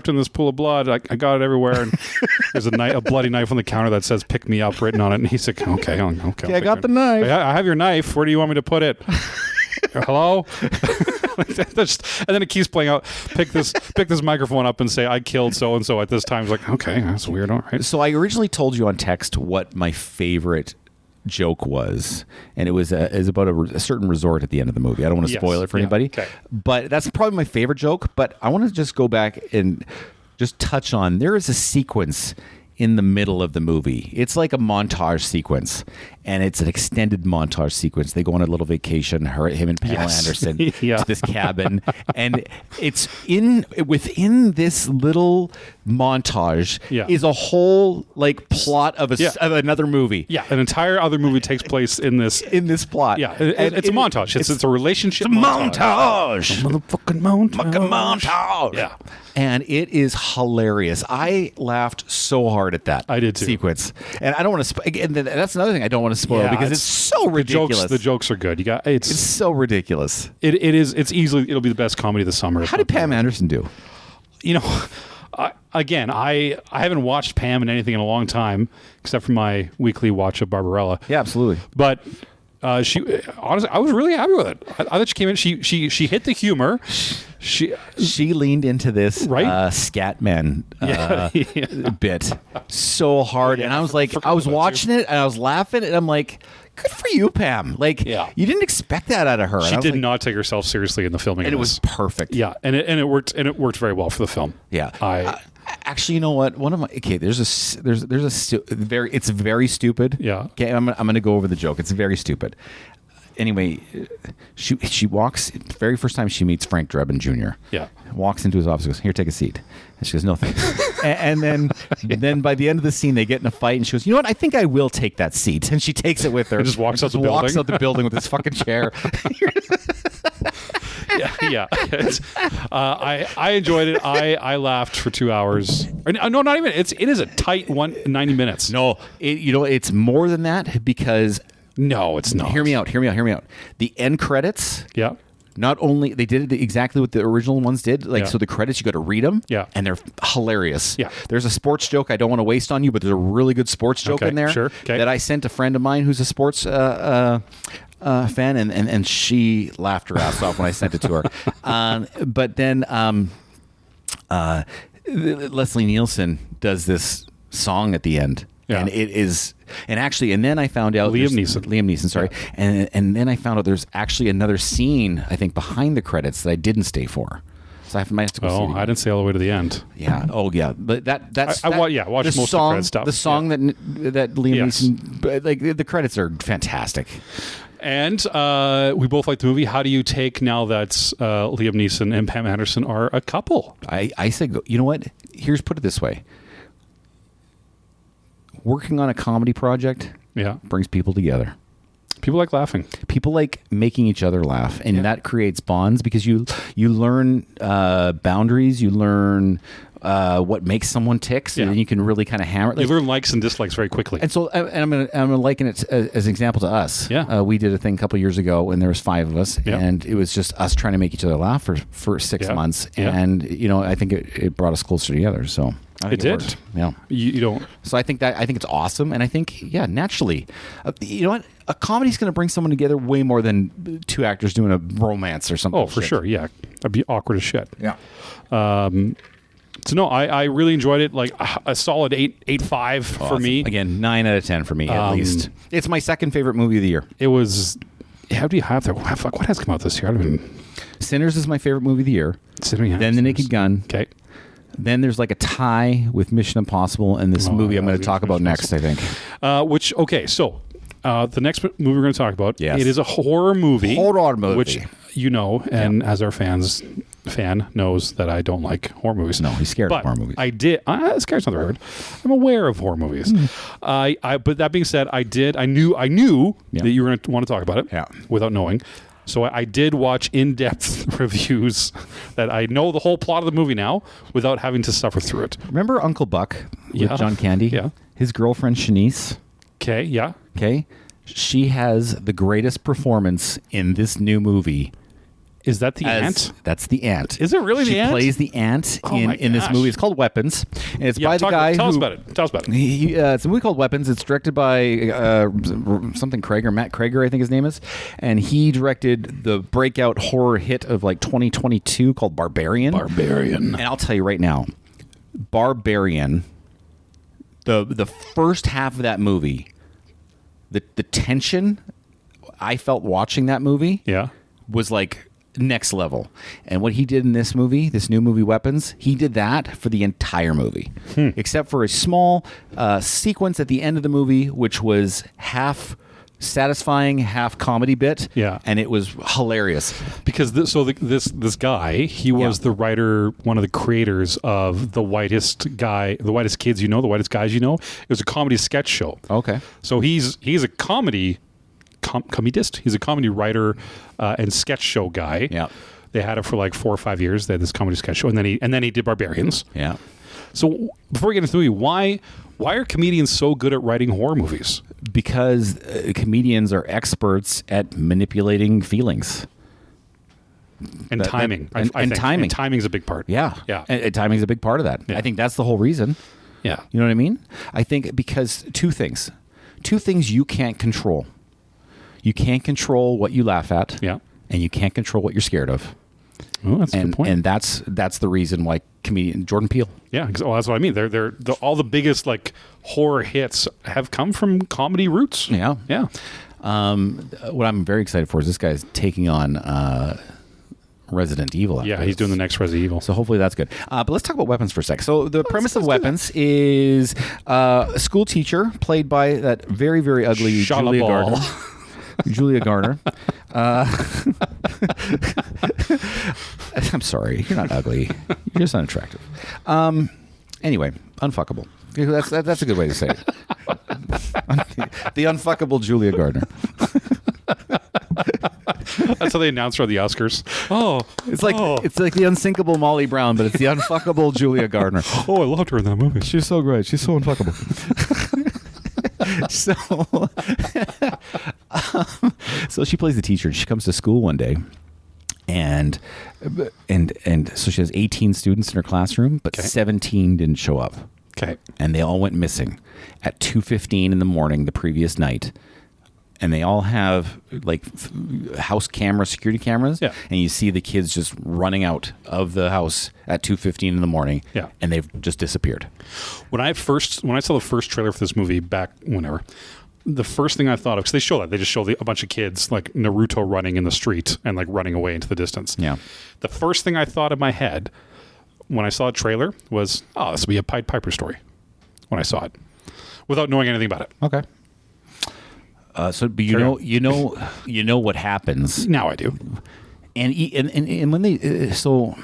in this pool of blood. I got it everywhere." And there's a bloody knife on the counter that says "Pick me up" written on it. And he's like, "Okay, I got the knife. I have your knife. Where do you want me to put it?" Hello. And then it keeps playing out. Pick this microphone up and say, "I killed so and so at this time." It's like, okay, that's weird. All right. So I originally told you on text what my favorite joke was, and it was about a certain resort at the end of the movie. I don't want to spoil it for anybody, but that's probably my favorite joke. But I want to just go back and just touch on, there is a sequence in the middle of the movie. It's like a montage sequence, and it's an extended montage sequence. They go on a little vacation, him and Pamela Anderson, to this cabin, and it's within this little montage is a whole like plot of another movie. Yeah, an entire other movie takes place in this plot. Yeah, it's a montage. It's a relationship montage. Motherfucking montage. Yeah. And it is hilarious. I laughed so hard at that. I did too. Sequence, and I don't want to. And that's another thing I don't want to spoil because it's so ridiculous. The jokes are good. It's so ridiculous. It is. It'll be the best comedy of the summer. How did Pam Anderson do? I haven't watched Pam in anything in a long time, except for my weekly watch of Barbarella. Yeah, absolutely. But she honestly, I was really happy with it. I thought she came in. She hit the humor. She leaned into this Scatman bit so hard, and I was like, I was watching it and I was laughing, and I'm like, good for you, Pam. Like, you didn't expect that out of her. She did not take herself seriously in the filming, and it was perfect. Yeah, and it worked very well for the film. Yeah, actually, you know what? One of my it's very stupid. Yeah. Okay, I'm gonna go over the joke. It's very stupid. Anyway, she walks, very first time she meets Frank Drebin Jr. Yeah. Walks into his office and goes, "Here, take a seat." And she goes, "No, thanks." and then by the end of the scene, they get in a fight, and she goes, "You know what? I think I will take that seat." And she takes it with her. And just walks out the building with this fucking chair. Yeah. I enjoyed it. I laughed for 2 hours. No, not even. It is a tight 90 minutes. No, it's more than that because. No, it's not. Hear me out. The end credits. Yeah. Not only they did it exactly what the original ones did, so the credits you got to read them, and they're hilarious. Yeah, there's a sports joke I don't want to waste on you, but there's a really good sports joke in there that I sent a friend of mine who's a sports fan, and she laughed her ass off when I sent it to her. But then Leslie Nielsen does this song at the end. Yeah. And it is, and then I found out Liam Neeson, sorry, and then I found out there's actually another scene I think behind the credits that I didn't stay for, so I might have to go see it. I didn't stay all the way to the end. Yeah. Oh yeah, but that's watched most of the credit stuff. The song that Liam Neeson, like the credits are fantastic. And we both like the movie. How do you take now that Liam Neeson and Pam Anderson are a couple? I say, you know what? Put it this way. Working on a comedy project brings people together. People like laughing. People like making each other laugh, and that creates bonds because you learn boundaries. You learn what makes someone tick, so then you can really kind of hammer it. You learn likes and dislikes very quickly. And so, I'm gonna liken it as an example to us. Yeah, we did a thing a couple years ago, and there was 5 of us, and it was just us trying to make each other laugh for 6 months, and I think it brought us closer together. So. It did. Worked. Yeah. You don't. So I think it's awesome, and I think naturally, you know what? A comedy's going to bring someone together way more than 2 actors doing a romance or something. Oh, for sure. Yeah, that'd be awkward as shit. Yeah. So no, I really enjoyed it. Like a solid 8.5 for me. Again, 9 out of 10 for me at least. It's my second favorite movie of the year. It was. How do you have that? Fuck, what has come out this year? Sinners is my favorite movie of the year. Then The Naked Gun. Okay. Then there's like a tie with Mission Impossible and this movie I'm going to talk about next, I think. So The next movie we're going to talk about, Yes. it is a horror movie. Horror movie. Which and as our fan knows that I don't like horror movies. No, he's scared but of horror movies. I did. Scared's not the right word. I'm aware of horror movies. But that being said, I knew that you were going to want to talk about it without knowing. So I did watch in-depth reviews that I know the whole plot of the movie now without having to suffer through it. Remember Uncle Buck with John Candy? Yeah. His girlfriend, Shanice. Okay, yeah. Okay. She has the greatest performance in this new movie. Is that the aunt? That's the aunt. Is it really the aunt? She plays the aunt in this movie. It's called Weapons. And it's by the guy Tell us about it. It's a movie called Weapons. It's directed by something Matt Krager, I think his name is. And he directed the breakout horror hit of like 2022 called Barbarian. And I'll tell you right now, Barbarian, the first half of that movie, the tension I felt watching that movie was like next level. And what he did in this movie, this new movie Weapons, he did that for the entire movie. Except for a small sequence at the end of the movie, which was half satisfying, half comedy bit. Yeah. And it was hilarious. Because this guy, he was the writer, one of the creators of The Whitest Kids You Know, The Whitest Guys You Know. It was a comedy sketch show. Okay. So he's a comedist. He's a comedy writer and sketch show guy. Yeah. They had it for like 4 or 5 years. They had this comedy sketch show, and then he did Barbarians. Yeah. So before we get into the movie, why are comedians so good at writing horror movies? Because comedians are experts at manipulating feelings. And timing. And timing. And timing's a big part. Yeah. Yeah. And timing's a big part of that. Yeah. I think that's the whole reason. Yeah. You know what I mean? I think because two things you can't control. You can't control what you laugh at. Yeah. And you can't control what you're scared of. Oh, that's a good point. And that's the reason why comedian Jordan Peele. Yeah, that's what I mean. All the biggest like horror hits have come from comedy roots. Yeah. Yeah. What I'm very excited for is this guy's taking on Resident Evil. Yeah, he's doing the next Resident Evil. So hopefully that's good. But let's talk about Weapons for a sec. So the premise of Weapons is a school teacher played by that very, very ugly Julia Garner. Julia Garner. I'm sorry. You're not ugly. You're just unattractive. Anyway, unfuckable. That's a good way to say it. The unfuckable Julia Garner. That's how they announce her at the Oscars. It's like the unsinkable Molly Brown, but it's the unfuckable Julia Garner. Oh, I loved her in that movie. She's so great. She's so unfuckable. So she plays the teacher. She comes to school one day, and so she has 18 students in her classroom, but 17 didn't show up. Okay, and they all went missing at 2:15 in the morning the previous night. And they all have like house cameras, security cameras. Yeah. And you see the kids just running out of the house at 2:15 in the morning. Yeah. And they've just disappeared. When I saw the first trailer for this movie back whenever, the first thing I thought of, because they just show a bunch of kids like Naruto running in the street and like running away into the distance. Yeah. The first thing I thought in my head when I saw a trailer was, oh, this will be a Pied Piper story. When I saw it, without knowing anything about it. Okay. But you know what happens now. I do, and when they so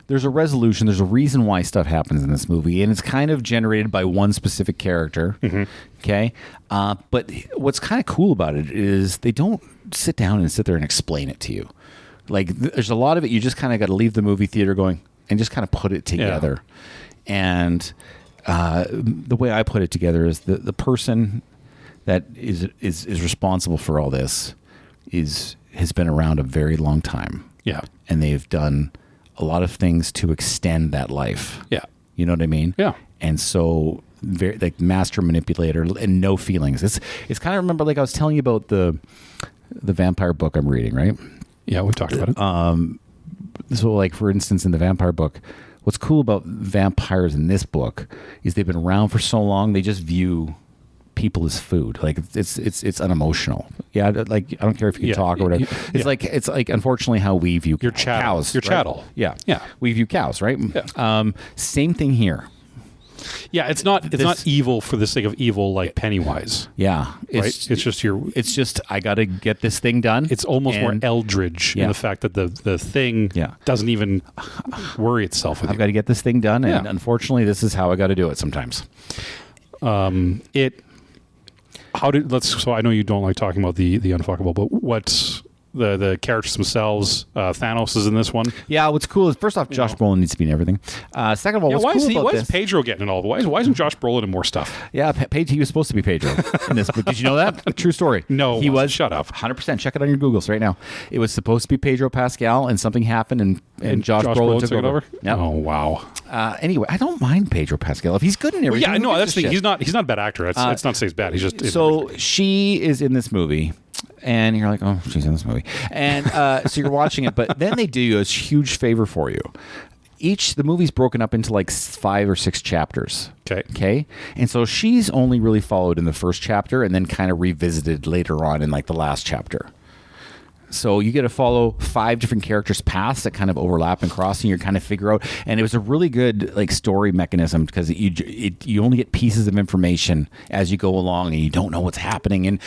there's a resolution. There's a reason why stuff happens in this movie, and it's kind of generated by one specific character. Mm-hmm. Okay, but what's kind of cool about it is they don't sit down and sit there and explain it to you. Like there's a lot of it you just kind of got to leave the movie theater going and just kind of put it together. Yeah. And the way I put it together is the person that is responsible for all this has been around a very long time. Yeah. And they've done a lot of things to extend that life. Yeah. You know what I mean? Yeah. And so very like master manipulator and no feelings. It's kind of, remember like I was telling you about the vampire book I'm reading, right? Yeah, we've talked about it. So like for instance in the vampire book, what's cool about vampires in this book is they've been around for so long, they just view people as food. Like it's unemotional. Yeah, like I don't care if you can talk or whatever. It's like unfortunately how we view cows. Your right? chattel. Yeah. Yeah. We view cows, right? Yeah. Same thing here. Yeah, it's not evil for the sake of evil like Pennywise. Yeah. It's just I got to get this thing done. It's almost more eldritch in the fact that the thing doesn't even worry itself with I've got to get this thing done, and unfortunately, this is how I got to do it sometimes. So I know you don't like talking about the unfuckable, but what's the characters themselves? Thanos is in this one. Yeah, what's cool is, first off, Josh Brolin needs to be in everything. Second of all, why is Pedro getting it all? Why isn't Josh Brolin in more stuff? Yeah, he was supposed to be Pedro in this, but did you know that? True story. No, he was. Shut up. 100%. Check it on your Googles right now. It was supposed to be Pedro Pascal, and something happened, and Josh Brolin took it over. Yep. Oh wow. Anyway, I don't mind Pedro Pascal if he's good in everything. Well, yeah, no, that's the thing. He's not a bad actor. It's not to say he's bad. He's just so she is in this movie. And you're like, oh, she's in this movie. And so you're watching it. But then they do a huge favor for you. The movie's broken up into like 5 or 6 chapters. Okay. And so she's only really followed in the first chapter and then kind of revisited later on in like the last chapter. So you get to follow 5 different characters' paths that kind of overlap and cross, and you kind of figure out. And it was a really good like story mechanism because you only get pieces of information as you go along, and you don't know what's happening.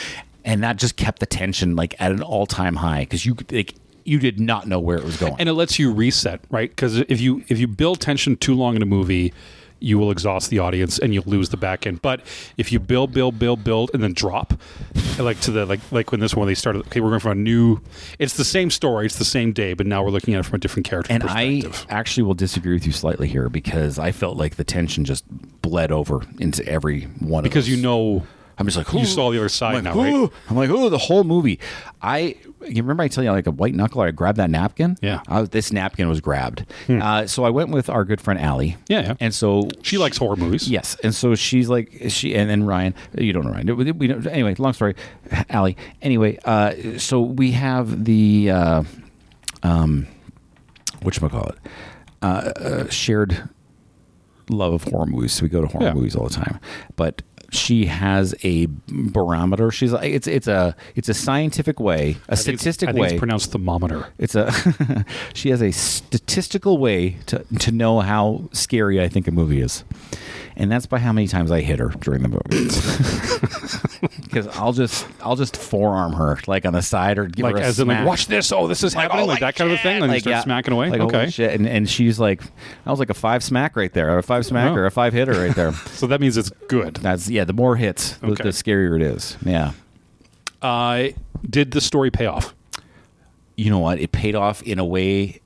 And that just kept the tension like at an all-time high because you did not know where it was going. And it lets you reset, right? Because if you build tension too long in a movie, you will exhaust the audience and you'll lose the back end. But if you build, and then drop, like to the like when this one they started. Okay, we're going from a new. It's the same story, it's the same day, but now we're looking at it from a different character perspective. I actually will disagree with you slightly here because I felt like the tension just bled over into every one. Because of those. I'm just like, you saw the other side now, right? I'm like, the whole movie. You remember I tell you like a white knuckle? I grabbed that napkin. Yeah, this napkin was grabbed. So I went with our good friend Allie. Yeah. And so she likes horror movies. Yes, and so she's like and then Ryan. You don't know Ryan. We don't, anyway, long story. Allie. Anyway, so we have the whatchamacallit, shared love of horror movies. So we go to horror movies all the time, but. She has a barometer. She's like it's a scientific way, a statistic way. It's pronounced thermometer. She has a statistical way to know how scary I think a movie is, and that's by how many times I hit her during the movie. Because I'll just forearm her like on the side or give her a smack. Like, watch this. Oh, this is happening. Like that kind of a thing. And you start smacking away. Like, okay. Shit. And she's like, I was like a 5 smack right there, or a 5 smack or a 5 hitter right there. So that means it's good. The more hits, the scarier it is. Yeah. Did the story pay off? You know what? It paid off in a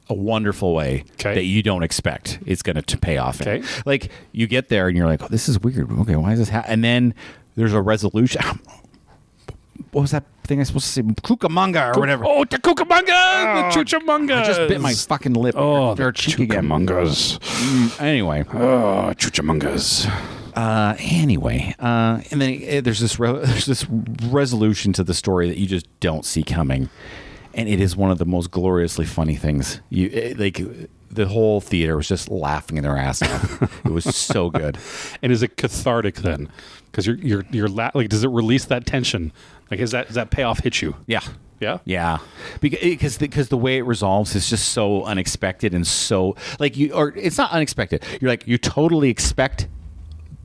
wonderful way that you don't expect it's going to pay off. Okay. Like you get there and you're like, oh, this is weird. Okay, why is this happening? And then there's a resolution. What was that thing I was supposed to say? Cucamonga or whatever. Oh, the Cucamonga! The Chuchamongas! I just bit my fucking lip. Oh, the cheek again. Chuchamongas. Anyway. Oh, Chuchamongas. Anyway, and then there's this resolution to the story that you just don't see coming, and it is one of the most gloriously funny things. The whole theater was just laughing their ass off. It was so good. And is it cathartic then? Because you're like, does it release that tension? Like, does that payoff hit you? Yeah. Yeah? Yeah. Because the way it resolves is just so unexpected and so like it's not unexpected. You're like, you totally expect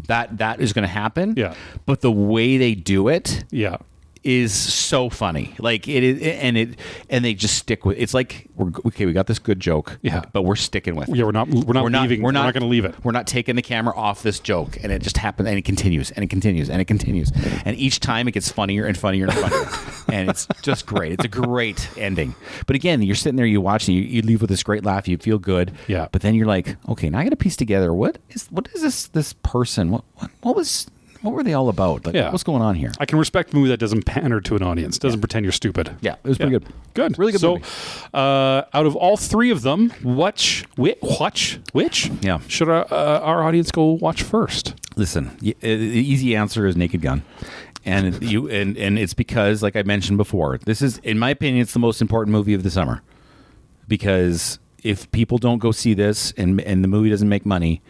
that is going to happen. Yeah. But the way they do it. Yeah. Is so funny. Like it is, and they just stick with. It's like we got this good joke. Yeah. But we're sticking with it. Yeah. We're not leaving. We're not going to leave it. We're not taking the camera off this joke, and it just happens, and it continues, and it continues, and it continues, and each time it gets funnier and funnier and funnier, and it's just great. It's a great ending. But again, you're sitting there, you watch, and you leave with this great laugh. You feel good. Yeah. But then you're like, okay, now I got to piece together what is this person? What were they all about? Like, what's going on here? I can respect a movie that doesn't pander to an audience, doesn't pretend you're stupid. Yeah, it was pretty good. Good. Really good movie. Out of all 3 of them, which should our audience go watch first? Listen, the easy answer is Naked Gun. And it's because, like I mentioned before, this is, in my opinion, it's the most important movie of the summer. Because if people don't go see this and the movie doesn't make money,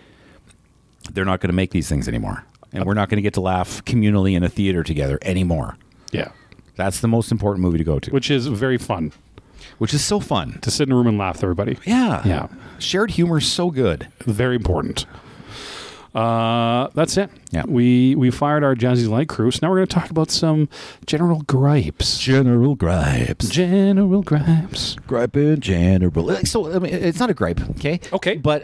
they're not going to make these things anymore. And we're not going to get to laugh communally in a theater together anymore. Yeah. That's the most important movie to go to. Which is very fun. Which is so fun. To sit in a room and laugh with everybody. Yeah. Yeah. Shared humor is so good. Very important. That's it. Yeah. We fired our Jazzy Light crew, so now we're going to talk about some general gripes. General gripes. General gripes. Gripe in general. So, I mean, it's not a gripe, okay? Okay. But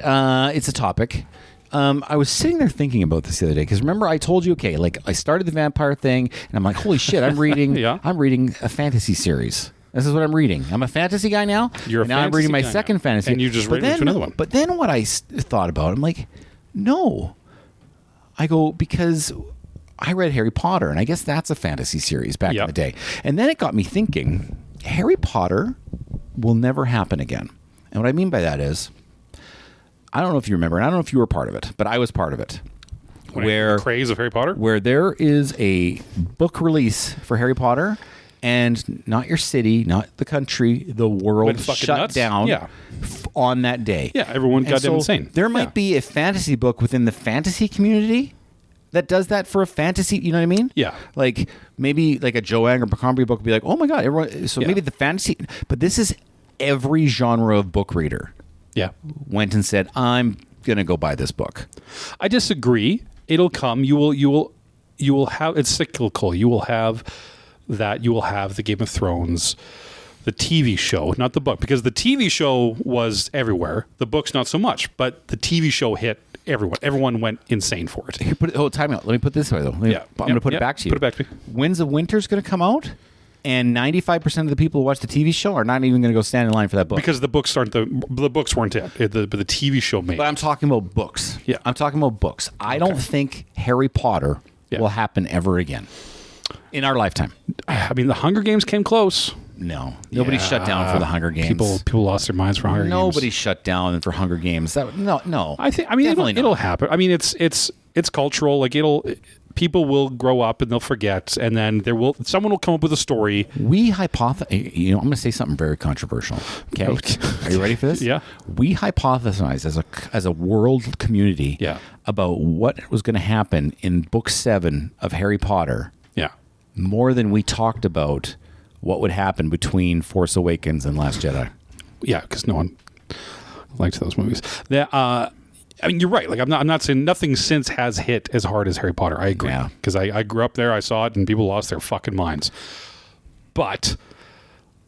it's a topic. I was sitting there thinking about this the other day because remember I told you, okay, like I started the vampire thing and I'm like, holy shit, I'm reading Yeah. I'm reading a fantasy series. This is what I'm reading. I'm a fantasy guy now. You're a now I'm fantasy reading my guy second now. fantasy. And you just read into another one. But then what I thought about, I'm like, no. I go, because I read Harry Potter, and I guess that's a fantasy series back in the day. And then it got me thinking, Harry Potter will never happen again. And what I mean by that is, I don't know if you remember, and I don't know if you were part of it, but I was part of it. The craze of Harry Potter? Where there is a book release for Harry Potter, and not your city, not the country, the world shut nuts. down on that day. Yeah, everyone got so insane. There might be a fantasy book within the fantasy community that does that for a fantasy, you know what I mean? Yeah. Like maybe like a Joanne or Bercrombie book would be like, oh my God, everyone. So maybe the fantasy, but this is every genre of book reader. Yeah. Went and said, I'm going to go buy this book. I disagree. It'll come. You will have, it's cyclical. You will have the Game of Thrones, the TV show, not the book, because the TV show was everywhere. The book's not so much, but the TV show hit everyone. Everyone went insane for it. Here, time out. Let me put it this way, though. I'm going to put it back to you. Put it back to me. Winds of Winter's going to come out, and 95% of the people who watch the TV show are not even going to go stand in line for that book. Because the books weren't it. The TV show made. But I'm talking about books. Yeah. I'm talking about books. I don't think Harry Potter will happen ever again in our lifetime. I mean, the Hunger Games came close. No. Nobody shut down for the Hunger Games. People lost their minds for Hunger Games. Nobody shut down for Hunger Games. No. I mean, it'll happen. I mean, it's cultural. Like people will grow up and they'll forget, and then someone will come up with a story. We hypothesize. I'm going to say something very controversial. Okay, are you ready for this? Yeah. We hypothesized as a world community. About what was going to happen in Book 7 of Harry Potter. Yeah. More than we talked about what would happen between Force Awakens and Last Jedi. Yeah, because no one liked those movies. I mean, you're right. Like, I'm not saying nothing since has hit as hard as Harry Potter. I agree. Because I grew up there, I saw it, and people lost their fucking minds. But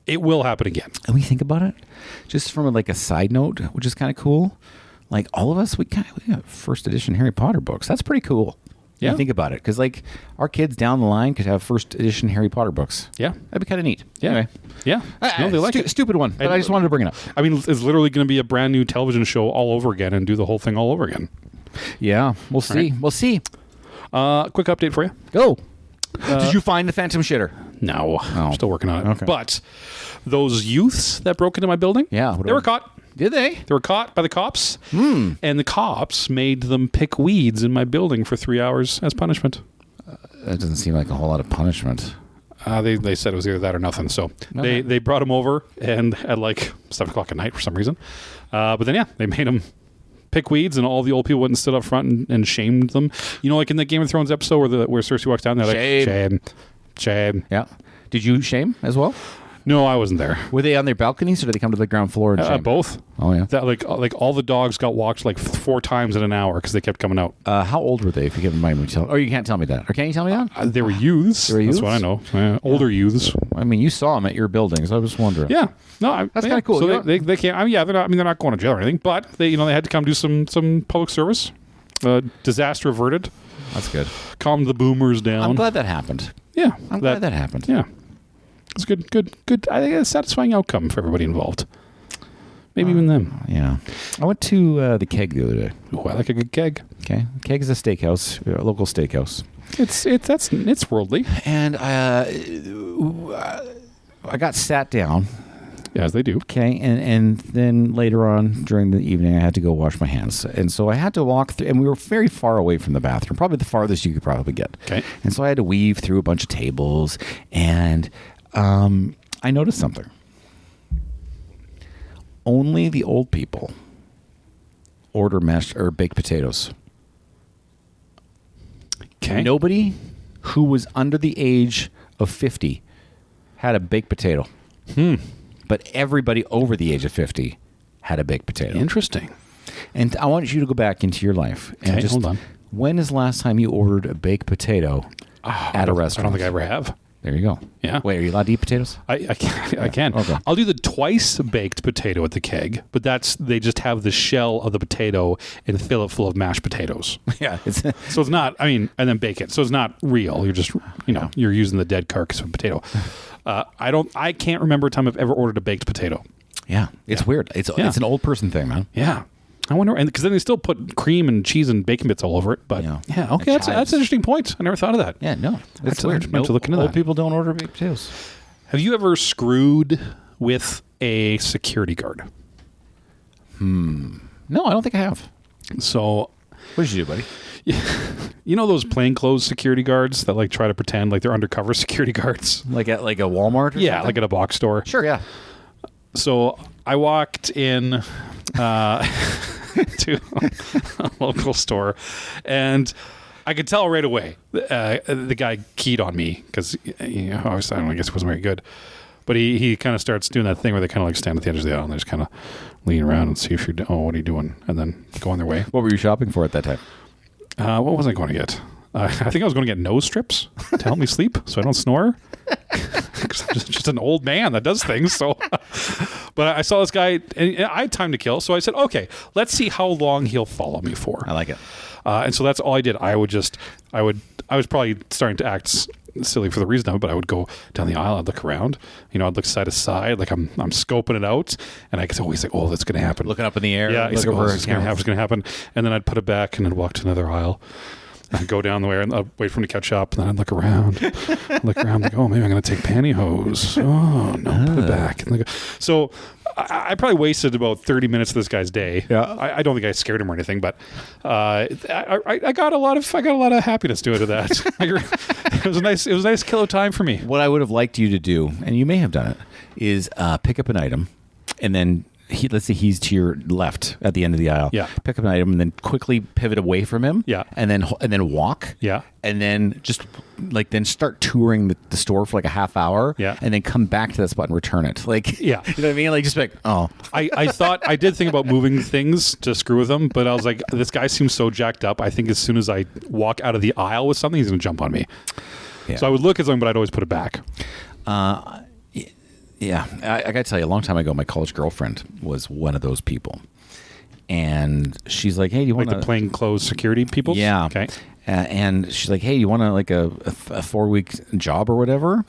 it will happen again. And we think about it, just from like a side note, which is kind of cool. Like all of us, we got first edition Harry Potter books. That's pretty cool. Yeah. You think about it, because like our kids down the line could have first edition Harry Potter books. Yeah, that'd be kind of neat. Yeah, anyway. Yeah. No, they like it. Stupid one, but I just wanted to bring it up. I mean, it's literally going to be a brand new television show all over again, and do the whole thing all over again. Yeah, we'll see. Right. We'll see. Quick update for you. Go. Did you find the Phantom Shitter? No, I'm still working on it. Okay. But those youths that broke into my building, they were caught. Did they? They were caught by the cops, and the cops made them pick weeds in my building for 3 hours as punishment. That doesn't seem like a whole lot of punishment. They said it was either that or nothing. So they brought them over and at like 7 o'clock at night for some reason. But then, they made them pick weeds, and all the old people went and stood up front and shamed them. You know, like in the Game of Thrones episode where Cersei walks down, they're like, shame. Yeah. Did you shame as well? No, I wasn't there. Were they on their balconies, or did they come to the ground floor and shame? Both. Oh, yeah. That like all the dogs got walked like 4 times in an hour because they kept coming out. How old were they, if you can mind me tell? Or you can't tell me that. Or can you tell me that? They were youths. That's what I know. Older youths. I mean, you saw them at your buildings. I was wondering. Yeah. No, that's kind of cool. So they can't. I mean, they're not going to jail or anything, but they had to come do some public service. Disaster averted. That's good. Calmed the boomers down. I'm glad that happened. Yeah, I'm glad that happened. Yeah. It's good. I think it's a satisfying outcome for everybody involved. Maybe even them. Yeah. I went to the Keg the other day. Oh, I like a good keg. Okay. Keg is a steakhouse, a local steakhouse. It's worldly. And I got sat down. Yeah, as they do. Okay. And then later on during the evening, I had to go wash my hands. And so I had to walk through, and we were very far away from the bathroom, probably the farthest you could probably get. Okay. And so I had to weave through a bunch of tables, and I noticed something. Only the old people order mashed or baked potatoes. Okay. Nobody who was under the age of 50 had a baked potato. But everybody over the age of 50 had a baked potato. Interesting. And I want you to go back into your life and just hold on. When is the last time you ordered a baked potato at a restaurant? I don't think I ever have. There you go. Yeah. Wait, are you allowed to eat potatoes? I can. Okay. I'll do the twice baked potato at the keg, but they just have the shell of the potato and fill it full of mashed potatoes. Yeah. So it's not, and then bake it. So it's not real. You're just, you're using the dead carcass of a potato. I can't remember a time I've ever ordered a baked potato. Yeah. It's weird. It's an old person thing, man. Yeah. I wonder, and because then they still put cream and cheese and bacon bits all over it. But okay, that's an interesting point. I never thought of that. Yeah, no, that's weird. To look into old that. People don't order baked potatoes. Have you ever screwed with a security guard? No, I don't think I have. So, what did you do, buddy? You know those plainclothes security guards that try to pretend like they're undercover security guards, like at a Walmart? Or something? Like at a box store. Sure, yeah. So I walked in to a local store, and I could tell right away the guy keyed on me because I guess it wasn't very good. But he kind of starts doing that thing where they kind of like stand at the edge of the aisle and they just kind of lean around and see if you're what are you doing, and then go on their way. What were you shopping for at that time? What was I going to get? I think I was going to get nose strips to help me sleep so I don't snore. Because I'm just an old man that does things. So, but I saw this guy, and I had time to kill. So I said, okay, let's see how long he'll follow me for. I like it. And so that's all I did. I was probably starting to act silly for the reason of it, but I would go down the aisle, I'd look around, I'd look side to side, like I'm scoping it out, and I could always like, oh, that's going to happen. Looking up in the air. Yeah, it's going to happen. And then I'd put it back and then walk to another aisle. I'd go down the way and I'd wait for him to catch up, and then I'd look around, like, oh, maybe I'm going to take pantyhose. Oh, no, put it back. And so I probably wasted about 30 minutes of this guy's day. Yeah. I don't think I scared him or anything, but I got a lot of happiness doing to that. It was a nice kill of time for me. What I would have liked you to do, and you may have done it, is pick up an item, and then let's say he's to your left at the end of the aisle. Yeah. Pick up an item and then quickly pivot away from him. Yeah. And then walk. Yeah. And then just then start touring the store for like a half hour. Yeah. And then come back to that spot and return it. Like, yeah. You know what I mean? Like, just like, oh. I did think about moving things to screw with him, but I was like, this guy seems so jacked up. I think as soon as I walk out of the aisle with something, he's going to jump on me. Yeah. So I would look at something, but I'd always put it back. Yeah, I got to tell you, a long time ago, my college girlfriend was one of those people. And she's like, hey, do you want the plainclothes security people? Yeah. Okay. And she's like, hey, you want a 4-week job or whatever?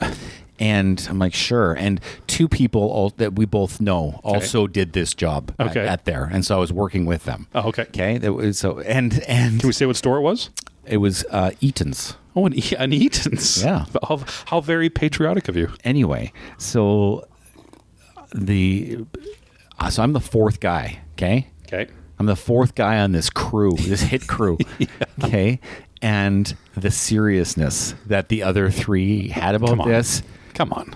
And I'm like, sure. And two people that we both know also did this job at there. And so I was working with them. Oh, okay. Okay. That was and can we say what store it was? It was Eaton's. Oh, an Eaton's. Yeah. How very patriotic of you. Anyway, so I'm the fourth guy. Okay. Okay. I'm the fourth guy on this crew, this hit crew. Yeah. Okay. And the seriousness that the other three had about this. Come on.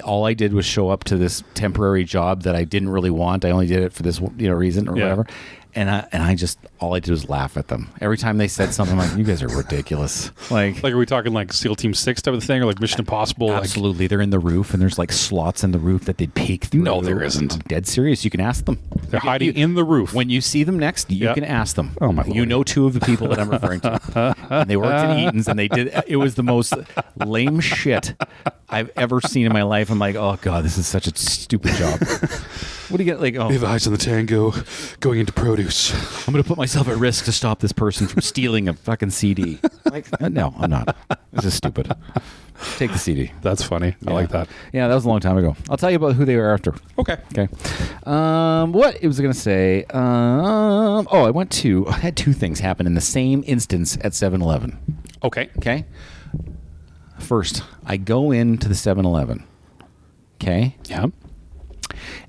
All I did was show up to this temporary job that I didn't really want. I only did it for this reason or whatever. And all I did was laugh at them. Every time they said something, I'm like, you guys are ridiculous. Like are we talking like SEAL Team 6 type of thing, or like Mission Impossible? Absolutely. They're in the roof, and there's like slots in the roof that they'd peek through. No, there isn't. I'm dead serious. You can ask them. They're hiding in the roof. When you see them next, you can ask them. Oh, my Lord. You know two of the people that I'm referring to. And they worked at Eaton's, and it was the most lame shit I've ever seen in my life. I'm like, oh, God, this is such a stupid job. What do you get? Like, we have eyes on the tango going into produce. I'm going to put myself at risk to stop this person from stealing a fucking CD. Like, no, I'm not. This is stupid. Take the CD. That's funny. I like that. Yeah, that was a long time ago. I'll tell you about who they were after. Okay. What it was going to say. I had two things happen in the same instance at 7-Eleven. Okay. First, I go into the 7-Eleven. Okay. Yeah.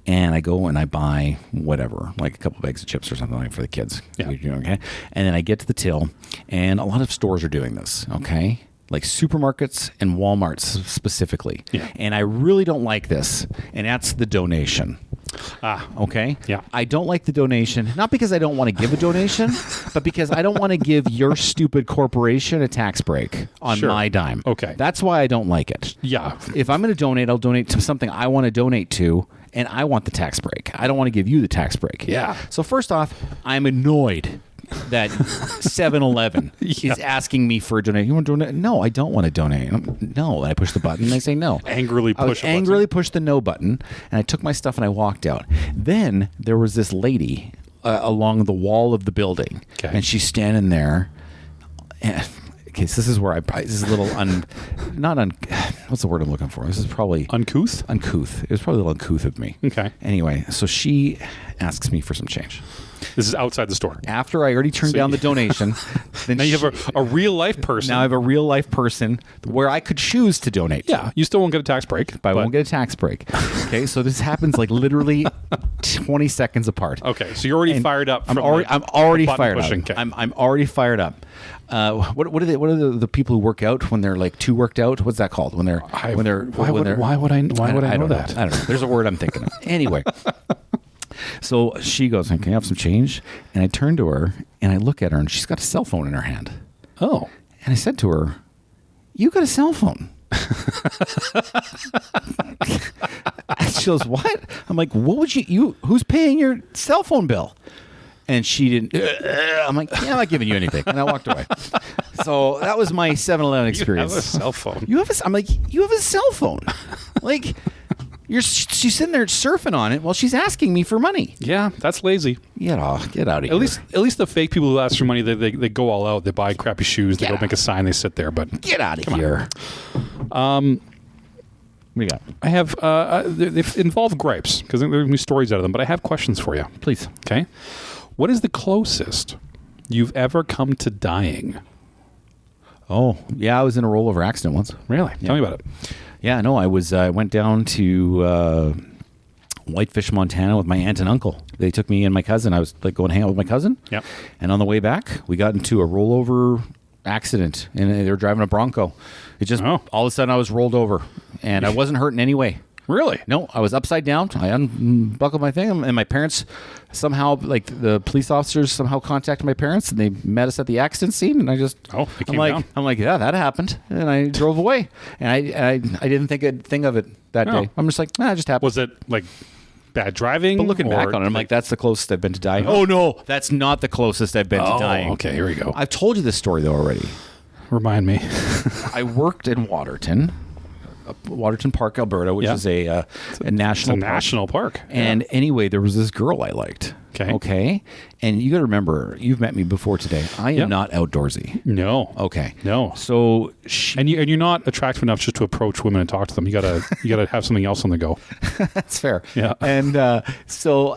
And I go and I buy whatever, like a couple bags of chips or something like for the kids. Yeah. Okay. And then I get to the till, and a lot of stores are doing this. Okay. Like supermarkets and Walmarts specifically. Yeah. And I really don't like this. And that's the donation. Okay. Yeah. I don't like the donation, not because I don't want to give a donation, but because I don't want to give your stupid corporation a tax break on my dime. Okay. That's why I don't like it. Yeah. If I'm going to donate, I'll donate to something I want to donate to, and I want the tax break. I don't want to give you the tax break. Yeah. So first off, I'm annoyed that 7-Eleven is asking me for a donation. You want to donate? No, I don't want to donate. No. And I push the button and they say no. Angrily pushed the no button, and I took my stuff and I walked out. Then there was this lady along the wall of the building, and she's standing there. And, okay, so this is where this is a little what's the word I'm looking for? This is probably uncouth. It was probably a little uncouth of me. Okay. Anyway, so she asks me for some change. This is outside the store. After I already turned down the donation, then now you have a real life person. Now I have a real life person where I could choose to donate. Yeah, you still won't get a tax break, but I won't get a tax break. Okay, so this happens like literally 20 seconds apart. Okay, so you're already fired up. I'm already fired up. Okay. I'm already fired up. What are the people who work out when they're like too worked out? What's that called? Why would I know that? I don't know. There's a word I'm thinking of. Anyway. So she goes, "Can I have some change?" And I turn to her and I look at her and she's got a cell phone in her hand. Oh. And I said to her, "You got a cell phone?" And she goes, "What?" I'm like, "What would who's paying your cell phone bill?" And she didn't. I'm like, "Yeah, I'm not giving you anything." And I walked away. So that was my 7-Eleven experience. You have a cell phone. I'm like, "You have a cell phone?" Like, she's sitting there surfing on it while she's asking me for money. Yeah, that's lazy. Get out of here. At least the fake people who ask for money, they go all out. They buy crappy shoes. They go make a sign. They sit there. But get out of here. What do you got? I have they involve gripes because there are going to be stories out of them. But I have questions for you, please. Okay, what is the closest you've ever come to dying? Oh, yeah, I was in a rollover accident once. Really? Yeah. Tell me about it. Yeah, no, I went down to Whitefish, Montana with my aunt and uncle. They took me and my cousin. I was like going to hang out with my cousin. Yep. And on the way back, we got into a rollover accident, and they were driving a Bronco. It just all of a sudden I was rolled over, and I wasn't hurt in any way. Really? No, I was upside down. I unbuckled my thing, and my parents somehow, like the police officers, somehow contacted my parents, and they met us at the accident scene. And I just, I'm like, yeah, that happened, and I drove away, and I didn't think a thing of it that day. I'm just like, it just happened. Was it like bad driving? But looking back on it, I'm like, that's the closest I've been to dying. Oh no, that's not the closest I've been to dying. Okay, here we go. I've told you this story though already. Remind me. I worked in Waterton Park, Alberta, which is a national park. And anyway, there was this girl I liked. Okay. And you got to remember, you've met me before today. I am not outdoorsy. No. Okay. No. So you're not attractive enough just to approach women and talk to them. You gotta have something else on the go. That's fair. Yeah. And so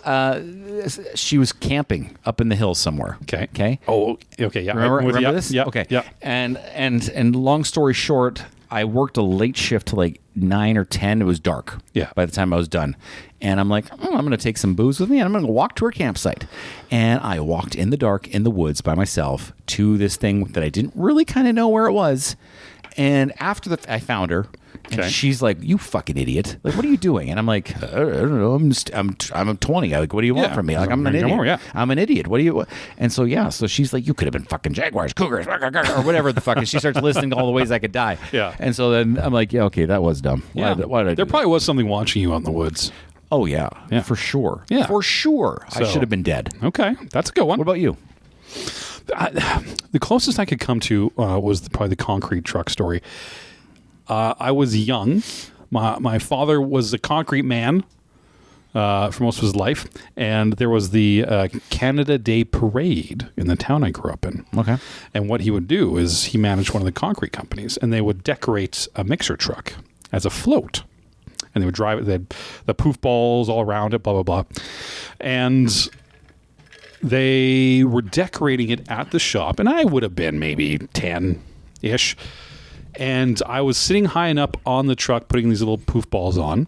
she was camping up in the hills somewhere. Okay. Okay. Oh. Okay. Yeah. Remember this? Yeah. Okay. Yeah. And long story short, I worked a late shift till like 9 or 10. It was dark. Yeah. By the time I was done. And I'm like, I'm going to take some booze with me and I'm going to walk to her campsite. And I walked in the dark in the woods by myself to this thing that I didn't really kind of know where it was. And after I found her, and she's like, "You fucking idiot! Like, what are you doing?" And I'm like, "I don't know. I'm 20. Like, what do you want from me? Like, I'm an idiot. I'm an idiot. What do you?" And so so she's like, "You could have been fucking jaguars, cougars, or whatever the fuck." And she starts listing all the ways I could die. Yeah. And so then I'm like, "Yeah, okay, that was dumb. Why did I do there probably was something watching you out in the woods. Oh yeah, for sure. Yeah, for sure. I should have been dead. Okay, that's a good one. What about you? The closest I could come to was probably the concrete truck story. I was young. My father was a concrete man for most of his life, and there was the Canada Day Parade in the town I grew up in. Okay. And what he would do is he managed one of the concrete companies, and they would decorate a mixer truck as a float. And they would drive it. They had the poof balls all around it, blah, blah, blah. And they were decorating it at the shop, and I would have been maybe 10-ish. And I was sitting high enough on the truck putting these little poof balls on.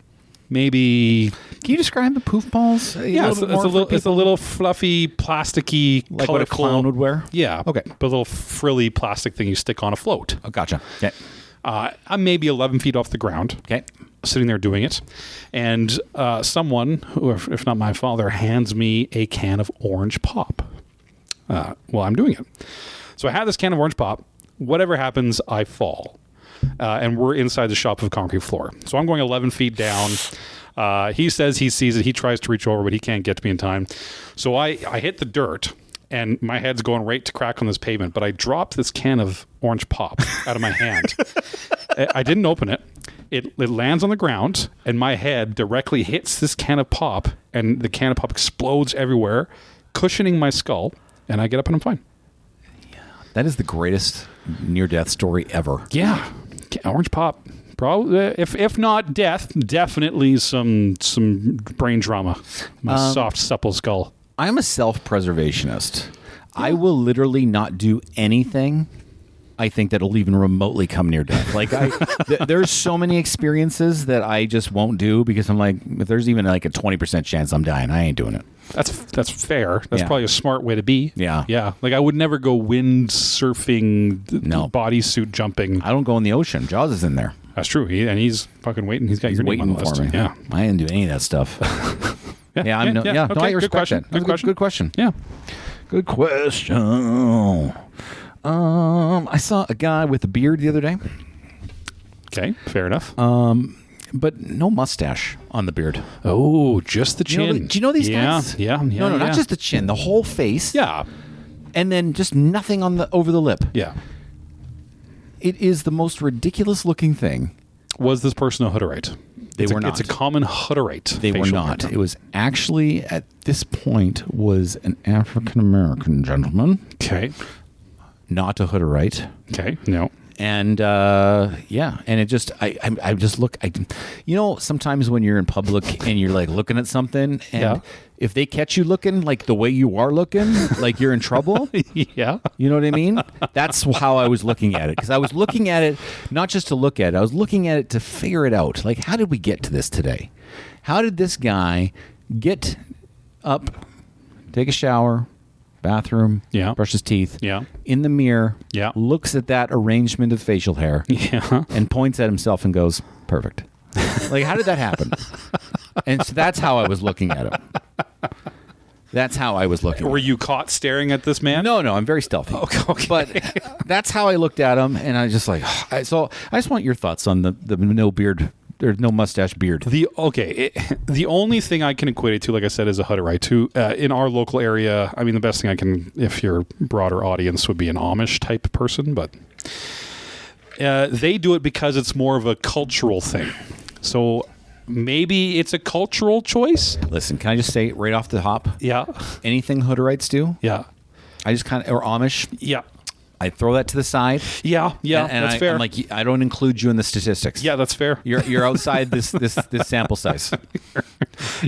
Maybe... Can you describe the poof balls? Yeah, it's a little fluffy, plasticky, like colorful... what a clown would wear? Yeah. Okay. But a little frilly plastic thing you stick on a float. Oh, gotcha. Okay. I'm maybe 11 feet off the ground. Okay. Sitting there doing it. And someone, who, if not my father, hands me a can of orange pop while I'm doing it. So I have this can of orange pop. Whatever happens, I fall. and we're inside the shop of concrete floor. So I'm going 11 feet down. He says he sees it. He tries to reach over, but he can't get to me in time. So I hit the dirt, and my head's going right to crack on this pavement. But I dropped this can of orange pop out of my hand. I didn't open it. It lands on the ground, and my head directly hits this can of pop, and the can of pop explodes everywhere, cushioning my skull, and I get up and I'm fine. That is the greatest near-death story ever. Yeah. Orange pop. Probably, if not death, definitely some brain trauma. My soft, supple skull. I'm a self-preservationist. I will literally not do anything I think that'll even remotely come near death. Like there's so many experiences that I just won't do because I'm like, if there's even like a 20% chance I'm dying, I ain't doing it. That's fair. That's probably a smart way to be. Yeah. Yeah. Like I would never go windsurfing, bodysuit jumping. I don't go in the ocean. Jaws is in there. That's true. He's fucking waiting. He's got your name on the list. For me. Yeah. I didn't do any of that stuff. Yeah. I respect question. that. Good question. Yeah. Good question. I saw a guy with a beard the other day. Okay, fair enough. But no mustache on the beard. Oh, just the chin. Do you know these guys? Yeah. No, not just the chin, the whole face. Yeah. And then just nothing over the lip. Yeah. It is the most ridiculous looking thing. Was this person a Hutterite? They were not. It's a common Hutterite. They were not. It was actually, at this point, was an African-American gentleman. Okay. Not a Hutterite. Okay. No. And and it just I just look sometimes when you're in public and you're like looking at something and if they catch you looking like the way you are looking, like you're in trouble. Yeah. You know what I mean? That's how I was looking at it, because I was looking at it not just to look at it, I was looking at it to figure it out. Like, how did we get to this today? How did this guy get up, take a shower, bathroom, brush his teeth, in the mirror, looks at that arrangement of facial hair, and points at himself and goes, perfect. Like, how did that happen? And so that's how I was looking at him. That's how I was looking. Were you caught staring at this man? No, I'm very stealthy. Okay. But that's how I looked at him, and I just like, so I just want your thoughts on the no beard. There's no mustache beard. The only thing I can equate it to, like I said, is a Hutterite. Who in our local area, I mean, the best thing I can, if your broader audience, would be an Amish type person, but they do it because it's more of a cultural thing. So maybe it's a cultural choice. Listen, can I just say right off the hop? Yeah. Anything Hutterites do? Yeah. I just kind of, or Amish? Yeah. I throw that to the side. Yeah, and that's fair. I'm like, I don't include you in the statistics. Yeah, that's fair. You're outside this sample size.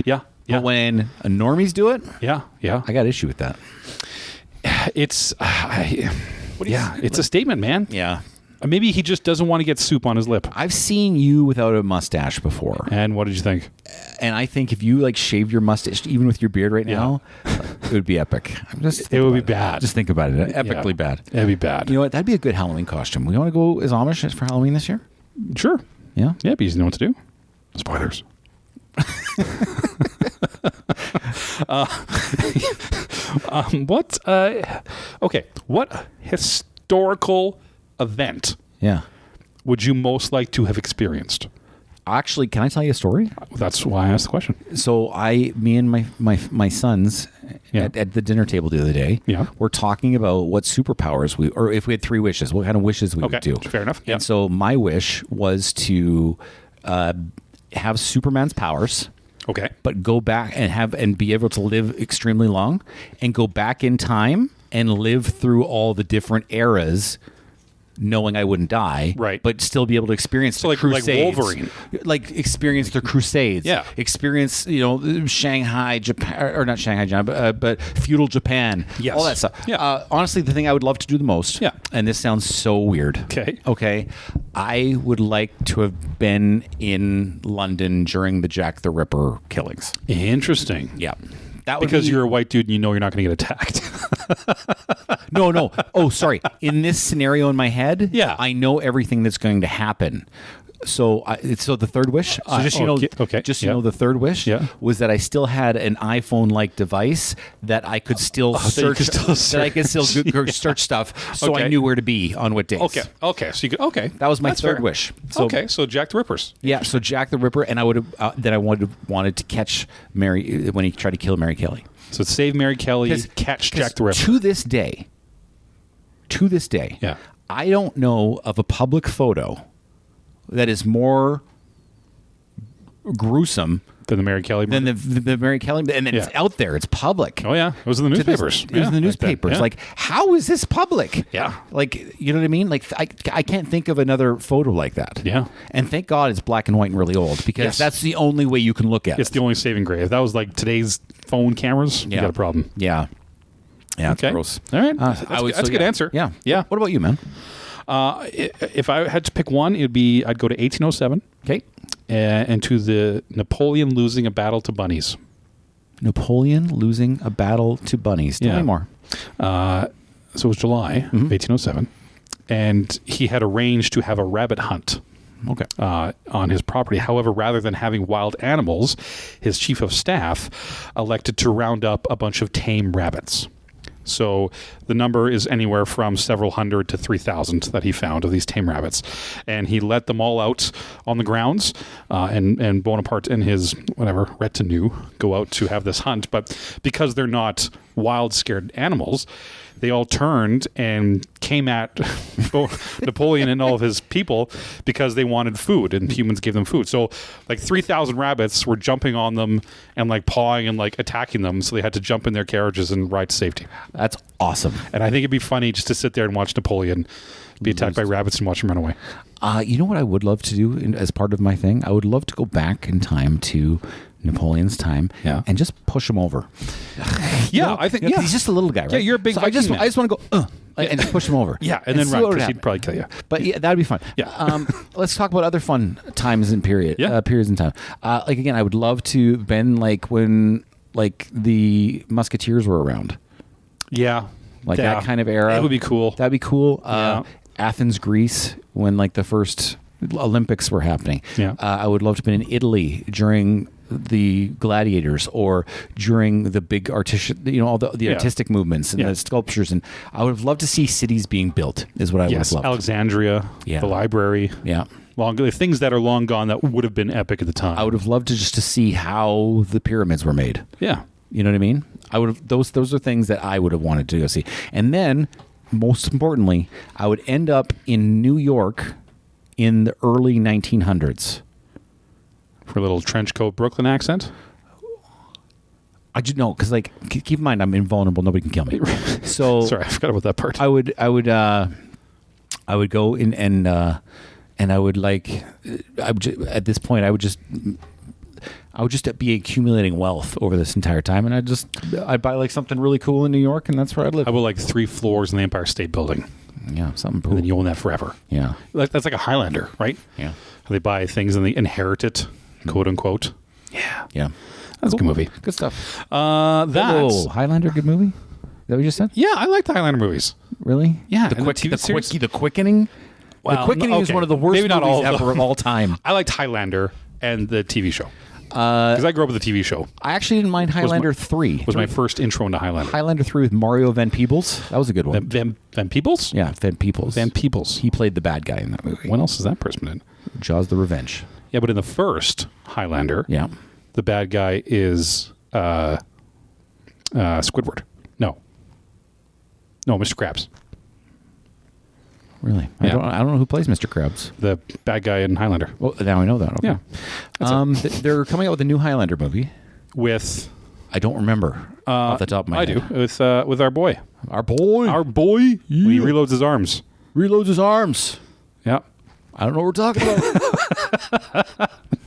Yeah. But when normies do it, I got issue with that. It's it's a statement, man. Yeah. Maybe he just doesn't want to get soup on his lip. I've seen you without a mustache before. And what did you think? And I think if you like shave your mustache, even with your beard right now, it would be epic. It would be bad. Just think about it. Epically bad. It'd be bad. You know what? That'd be a good Halloween costume. We want to go as Amish for Halloween this year? Sure. Yeah? Yeah, but you know what to do. Spoilers. What historical event would you most like to have experienced? Actually, can I tell you a story? That's why I asked the question. So me and my sons at the dinner table the other day, were talking about what superpowers or if we had 3 wishes, what kind of wishes we would do. Fair enough. And so my wish was to have Superman's powers. Okay. But go back and be able to live extremely long and go back in time and live through all the different eras, knowing I wouldn't die, right? But still be able to experience the Crusades, like Wolverine, like experience the Crusades, experience Shanghai, Japan, or not Shanghai, Japan, but feudal Japan, all that stuff. Yeah. Honestly, the thing I would love to do the most, and this sounds so weird. Okay, I would like to have been in London during the Jack the Ripper killings. Interesting. Yeah. Because you're a white dude and you know you're not going to get attacked. No. Oh, sorry. In this scenario in my head, I know everything that's going to happen. So the third wish. So just know, the third wish was that I still had an iPhone-like device that I could still search. That I could still search stuff, so I knew where to be on what days. Okay. So you could. Okay, that was my third wish. So, so Jack the Ripper's. Yeah. So Jack the Ripper, and I would have I wanted to catch Mary when he tried to kill Mary Kelly. So save Mary Kelly, catch Jack the Ripper. To this day, I don't know of a public photo that is more gruesome than the Mary Kelly movie. Than the Mary Kelly, and it's out there. It's public. Oh yeah, it was in the newspapers. It was in the newspapers. Yeah. Like, how is this public? Yeah, like, you know what I mean. Like, I can't think of another photo like that. Yeah, and thank God it's black and white and really old, because that's the only way you can look at it. It's the only saving grace. If that was like today's phone cameras, you got a problem. Yeah, it's gross. All right, that's a good answer. Yeah. What about you, man? If I had to pick one, I'd go to 1807. Okay. And to the Napoleon losing a battle to bunnies. Napoleon losing a battle to bunnies. Tell me more. So it was July of 1807, and he had arranged to have a rabbit hunt. Okay. On his property. However, rather than having wild animals, his chief of staff elected to round up a bunch of tame rabbits. So the number is anywhere from several hundred to 3,000 that he found of these tame rabbits. And he let them all out on the grounds, and Bonaparte and his, retinue go out to have this hunt. But because they're not wild, scared animals, they all turned and came at Napoleon and all of his people because they wanted food, and humans gave them food. So like 3,000 rabbits were jumping on them and like pawing and like attacking them. So they had to jump in their carriages and ride to safety. That's awesome. And I think it'd be funny just to sit there and watch Napoleon be attacked by rabbits and watch him run away. You know what I would love to do as part of my thing? I would love to go back in time to Napoleon's time and just push him over. I think he's just a little guy, right? Yeah, you're a big I just want to go and just push him over. Yeah, and then run, because he'd probably kill you. But yeah, that'd be fun. Yeah. Let's talk about other fun times and periods in time. Like, again, I would love to been like when like the Musketeers were around. Yeah. Like that kind of era. That would be cool. That'd be cool. Athens, Greece, when like the first Olympics were happening. Yeah. I would love to have been in Italy during the gladiators, or during the big artistic, all the artistic movements and the sculptures. And I would have loved to see cities being built, is what I would have loved. Alexandria, the library. Yeah. Things that are long gone that would have been epic at the time. I would have loved to see how the pyramids were made. Yeah. You know what I mean? I would have, those are things that I would have wanted to go see. And then, most importantly, I would end up in New York in the early 1900s. For a little trench coat Brooklyn accent? I just know, because like, keep in mind, I'm invulnerable. Nobody can kill me. So sorry, I forgot about that part. I would go in and I would like, at this point, I would just be accumulating wealth over this entire time, and I'd buy like something really cool in New York, and that's where I'd live. How about like 3 floors in the Empire State Building? Yeah, something cool. And then you own that forever. Yeah. That's like a Highlander, right? Yeah. They buy things and they inherit it, quote unquote. Yeah. Yeah. That's a good movie. Good stuff. Highlander, good movie? Is that what you just said? Yeah, I like the Highlander movies. Really? Yeah. The Quickening? Well, the Quickening is one of the worst movies ever of all time. I liked Highlander and the TV show. Because I grew up with the TV show. I actually didn't mind Highlander 3. Was my first intro into Highlander. Highlander 3 with Mario Van Peebles. That was a good one. Van Peebles? Yeah, Van Peebles. Van Peebles. He played the bad guy in that movie. When else is that person in? Jaws the Revenge. Yeah, but in the first Highlander, the bad guy is Squidward. No, Mr. Krabs. Really? I don't know who plays Mr. Krabs. The bad guy in Highlander. Well, now I know that. Okay. Yeah. They're coming out with a new Highlander movie. With? I don't remember off the top of my head. I do. With our boy. Our boy. Yeah. When he reloads his arms. Yeah. I don't know what we're talking about.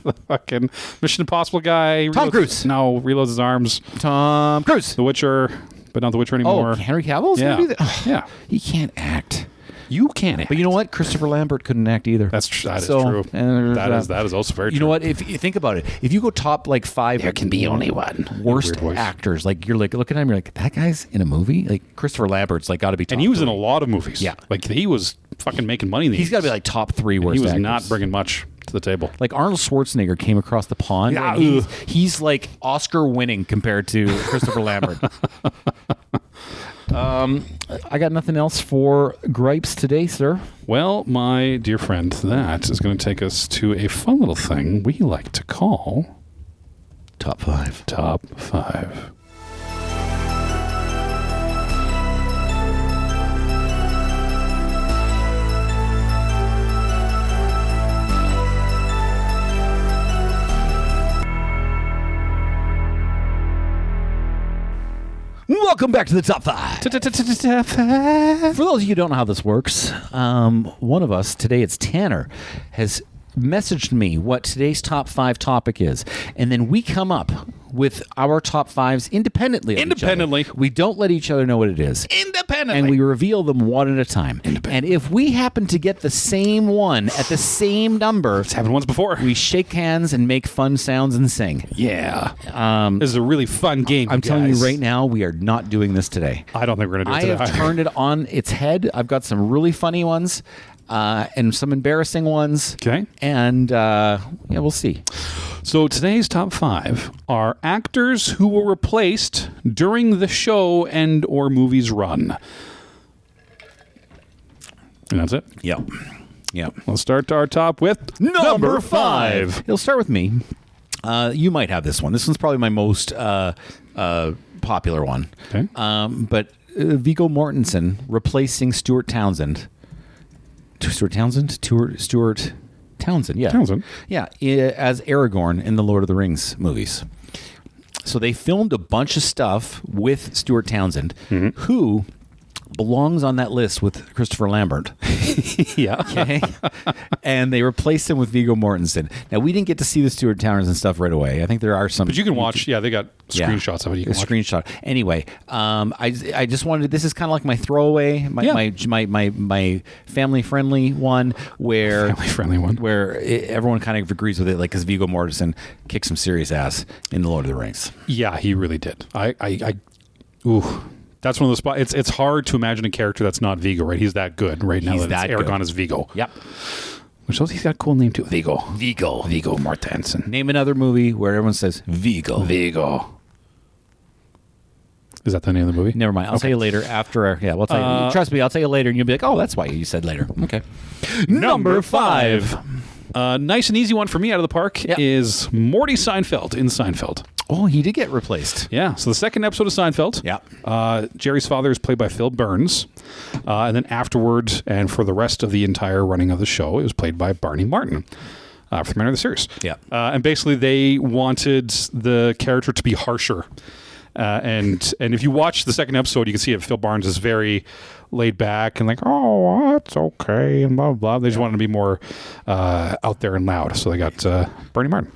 The fucking Mission Impossible guy. Tom Cruise. No, reloads his arms. Tom Cruise. The Witcher, but not The Witcher anymore. Oh, Henry Cavill's gonna be yeah. He can't act. You can't act. But you know what? Christopher Lambert couldn't act either. That is true. That is also very true. You know what? If you think about it, if you go top like 5, there can be only one worst actors. Like you're like looking at him, you're like, that guy's in a movie. Like Christopher Lambert's like got to be top. And he was 3. in a lot of movies. Yeah, like he was fucking making money. He's got to be like top 3 worst. He was actors. not bringing much to the table. Like Arnold Schwarzenegger came across the pond. Yeah, and he's like Oscar winning compared to Christopher Lambert. I got nothing else for gripes today, sir. Well, my dear friend, that is going to take us to a fun little thing we like to call Top 5. Top 5. Welcome back to the Top 5. For those of you who don't know how this works, one of us, today it's Tanner, has messaged me what today's top 5 topic is, and then we come up with our top 5s independently. Independently. We don't let each other know what it is. Independently. And we reveal them one at a time. And if we happen to get the same one at the same number, It's happened once before. we shake hands and make fun sounds and sing. Yeah. This is a really fun game. I'm telling you right now, we are not doing this today. I don't think we're going to do it today. I have turned it on its head. I've got some really funny ones and some embarrassing ones. Okay. And yeah, we'll see. So today's top 5 are actors who were replaced during the show and or movie's run. And that's it. Yep. Yep. Let's start our top with number 5. It'll start with me. You might have this one. This one's probably my most popular one. Okay. But Viggo Mortensen replacing Stuart Townsend. Stuart Townsend? Stuart Townsend, yeah. Townsend. Yeah, as Aragorn in the Lord of the Rings movies. So they filmed a bunch of stuff with Stuart Townsend, who belongs on that list with Christopher Lambert. Yeah. Okay. And they replaced him with Viggo Mortensen. Now, we didn't get to see the Stuart Townsend stuff right away. I think there are some. But you can watch. Yeah, they got screenshots of it. You can watch. Screenshot. Anyway, I just wanted. This is kind of like my throwaway, my family friendly one where everyone kind of agrees with it, like because Viggo Mortensen kicked some serious ass in the Lord of the Rings. Yeah, he really did. That's one of the spots. It's hard to imagine a character that's not Viggo, right? He's that good right now. That Aragorn is Viggo. Yep. Which shows he's got a cool name too. Viggo Mortensen. Name another movie where everyone says Viggo. Is that the name of the movie? Never mind. I'll tell you later after. We'll tell you. Trust me, I'll tell you later, and you'll be like, "Oh, that's why you said later." Okay. Number 5. Nice and easy one for me out of the park is Morty Seinfeld in Seinfeld. Oh, he did get replaced. Yeah. So the second episode of Seinfeld. Yeah. Jerry's father is played by Phil Burns, and then afterward, and for the rest of the entire running of the show, it was played by Barney Martin. For the remainder of the series. Yeah. And basically, they wanted the character to be harsher. And if you watch the second episode, you can see that Phil Barnes is very laid back and like, oh, it's okay, and blah, blah, blah. They just wanted to be more out there and loud. So they got Barney Martin.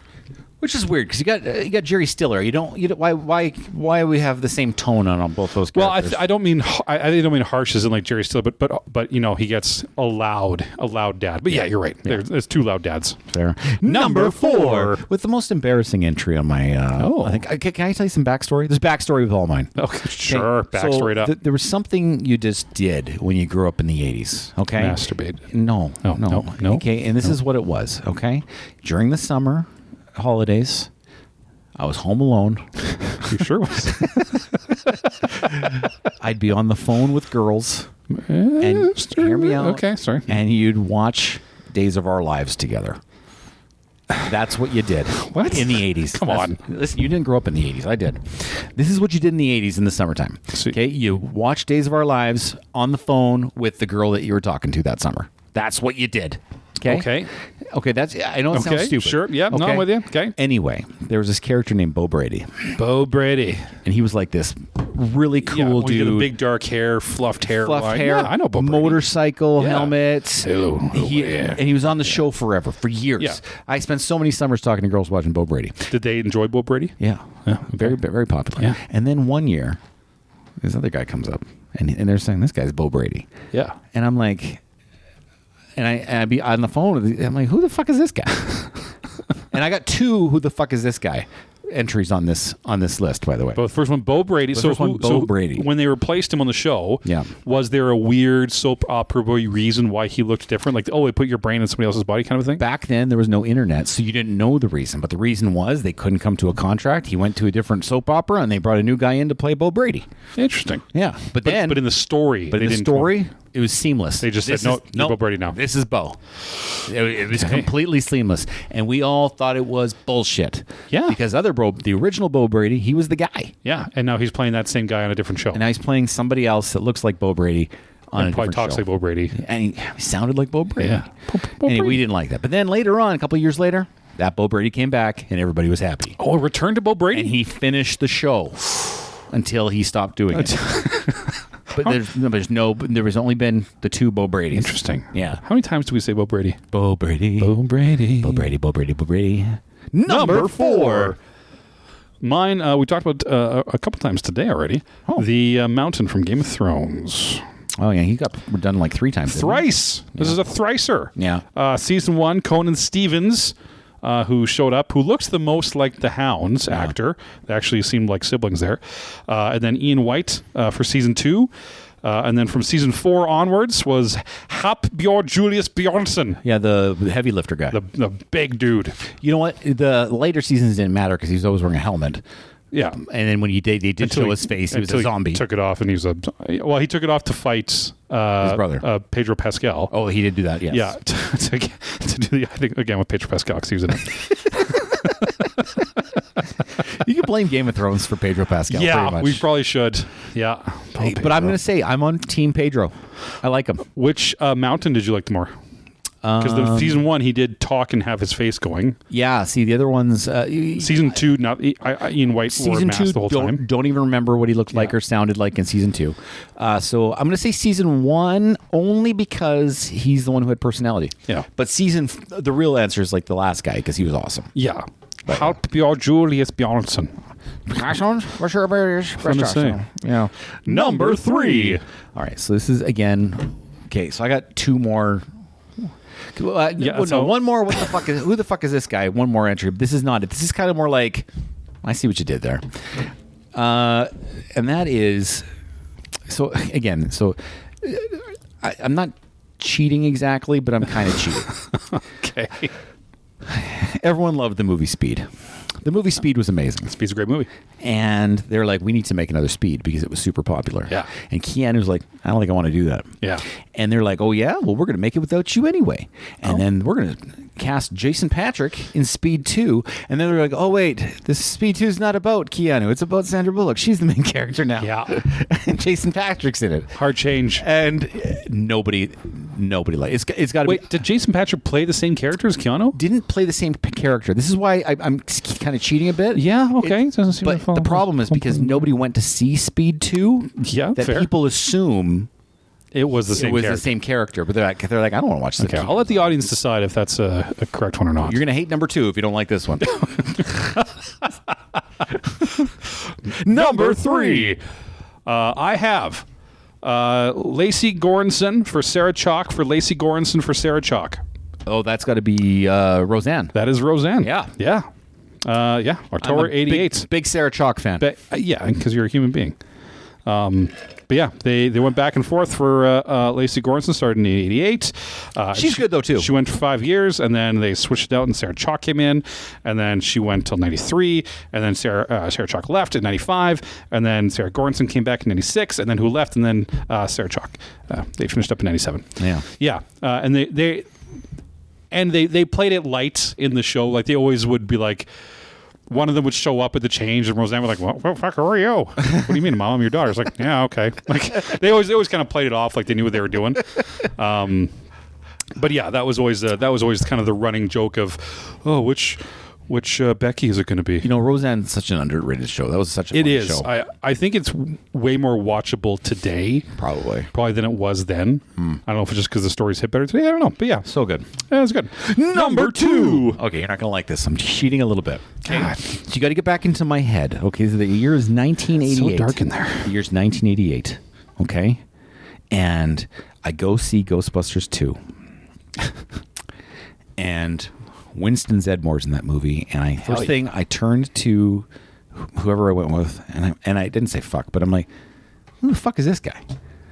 Which is weird because you got Jerry Stiller. You don't why we have the same tone on both those characters? Well, I don't mean harsh as in like Jerry Stiller, but you know he gets a loud dad. But yeah, you're right. Yeah. There's 2 loud dads. Fair. Number 4 with the most embarrassing entry on my. I think can I tell you some backstory? There's backstory with all mine. Okay, sure. Backstory up. There was something you just did when you grew up in the 80s. Okay. Masturbate. No. Okay, and this is what it was. Okay, during the summer holidays, I was home alone. You sure was? I'd be on the phone with girls and hear me out. Okay, sorry. And you'd watch Days of Our Lives together. That's what you did. What? In the 80s. Come on. Listen, you didn't grow up in the 80s. I did. This is what you did in the 80s in the summertime. Okay? You watched Days of Our Lives on the phone with the girl that you were talking to that summer. That's what you did. Okay. That's. I know it sounds stupid. Sure. Yeah. Okay. No, I'm with you. Okay. Anyway, there was this character named Bo Brady. And he was like this really cool dude. He had the big dark hair, fluffed hair. Yeah, I know Bo Brady. Motorcycle helmet. Hello. And he was on the show for years. Yeah. I spent so many summers talking to girls watching Bo Brady. Did they enjoy Bo Brady? Yeah. Very, very popular. Yeah. And then one year, this other guy comes up, and they're saying this guy's Bo Brady. Yeah. And I'm like. And I'd be on the phone. I'm like, who the fuck is this guy? And I got 2, who the fuck is this guy? entries on this list, by the way. But the first one, Bo Brady. Brady. When they replaced him on the show, was there a weird soap opera reason why he looked different? Like, they put your brain in somebody else's body kind of thing? Back then, there was no internet, so you didn't know the reason. But the reason was they couldn't come to a contract. He went to a different soap opera, and they brought a new guy in to play Bo Brady. Interesting. Yeah. But in the story, it was seamless. They just said, no, Bo Brady now. This is Bo. It was completely seamless. And we all thought it was bullshit. Yeah. Because the original Bo Brady, he was the guy. Yeah. And now he's playing that same guy on a different show. And now he's playing somebody else that looks like Bo Brady on a different show. Probably talks like Bo Brady. And he sounded like Bo Brady. Yeah. Anyway, we didn't like that. But then later on, a couple of years later, that Bo Brady came back and everybody was happy. Oh, a return to Bo Brady? And he finished the show until he stopped doing it. But there was only been the two Bo Bradys. Interesting. Yeah. How many times do we say Bo Brady? Bo Brady. Bo Brady. Bo Brady, Bo Brady, Bo Brady. Number 4. Mine, we talked about a couple times today already. Oh. The Mountain from Game of Thrones. Oh, yeah. He got done like 3 times. Thrice. This is a thricer. Yeah. Season 1, Conan Stevens, who showed up, who looks the most like the Hounds actor. They actually seemed like siblings there. And then Ian White for Season 2. And then from Season 4 onwards was Hap Bjorn Julius Bjornsson. Yeah, the heavy lifter guy. The big dude. You know what? The later seasons didn't matter because he was always wearing a helmet. Yeah. And then when they did show his face, he was a zombie. He took it off, and he took it off to fight his brother, Pedro Pascal. Oh, he did do that, yes. Yeah, to do I think, again, with Pedro Pascal, because he was in it. You can blame Game of Thrones for Pedro Pascal, pretty much. We probably should. Yeah. But I'm going to say, I'm on Team Pedro. I like him. Which mountain did you like the more? Because the Season 1, he did talk and have his face going. Yeah, see, the other ones... Season 2, Ian White wore a mask the whole time. Don't even remember what he looked like or sounded like in Season 2. So I'm going to say Season 1 only because he's the one who had personality. Yeah. But the real answer is like the last guy because he was awesome. Yeah. Hap Bjorn Julius Bjornsson. Yeah. Number 3. All right, so this is, again... Okay, so I got 2 more... one more. Who the fuck is this guy? One more entry. This is not it. This is kind of more like, I see what you did there. And that is, so again, I'm not cheating exactly, but I'm kind of cheating. Okay. Everyone loved the movie Speed. The movie Speed was amazing. Speed's a great movie. And they're like, we need to make another Speed because it was super popular. Yeah. And Keanu's like, I don't think I want to do that. Yeah. And they're like, oh, yeah? Well, we're going to make it without you anyway. And then we're going to cast Jason Patrick in Speed 2. And then they're like, oh, wait, this Speed 2 is not about Keanu. It's about Sandra Bullock. She's the main character now. Yeah. And Jason Patrick's in it. Hard change. And nobody liked it. It's got to be. Wait, did Jason Patrick play the same character as Keanu? Didn't play the same character. This is why I'm kind of cheating a bit. Yeah, okay. But the problem is because nobody went to see Speed 2. Yeah, that fair. people assume it was the same character. But they're like, I don't want to watch this. Okay, I'll let the audience decide if that's a correct one or not. You're going to hate number 2 if you don't like this one. Number 3. I have Lacey Goranson for Sarah Chalk for Lacey Goranson for Sarah Chalk. Oh, that's got to be Roseanne. That is Roseanne. Yeah. Yeah. October 88. Big Sarah Chalk fan. Yeah, because you're a human being. But yeah, they went back and forth for Lacey Goranson, started in 88. She's good, though, too. She went for 5 years, and then they switched it out, and Sarah Chalk came in, and then she went till 93, and then Sarah Chalk left at 95, and then Sarah Goranson came back in 96, and then who left, and then Sarah Chalk. They finished up in 97. Yeah. Yeah, and they played it light in the show. Like, they always would be like, one of them would show up at the change, and Roseanne was like, "What the fuck, who are you? What do you mean, Mom? I'm your daughter." It's like, yeah, okay. Like, they always kind of played it off like they knew what they were doing. But yeah, that was always kind of the running joke of, oh, which Becky is it going to be? You know, Roseanne's such an underrated show. That was such a funny show. I think it's way more watchable today. Probably than it was then. I don't know if it's just because the stories hit better today. I don't know. But yeah. So good. Yeah, it's good. Number 2. Okay, you're not going to like this. I'm cheating a little bit. God. So you got to get back into my head. Okay, so the year is 1988. It's so dark in there. The year's 1988. Okay? And I go see Ghostbusters 2. And Winston Zedmore's in that movie, and first thing I turned to whoever I went with, and I didn't say fuck, but I'm like, who the fuck is this guy?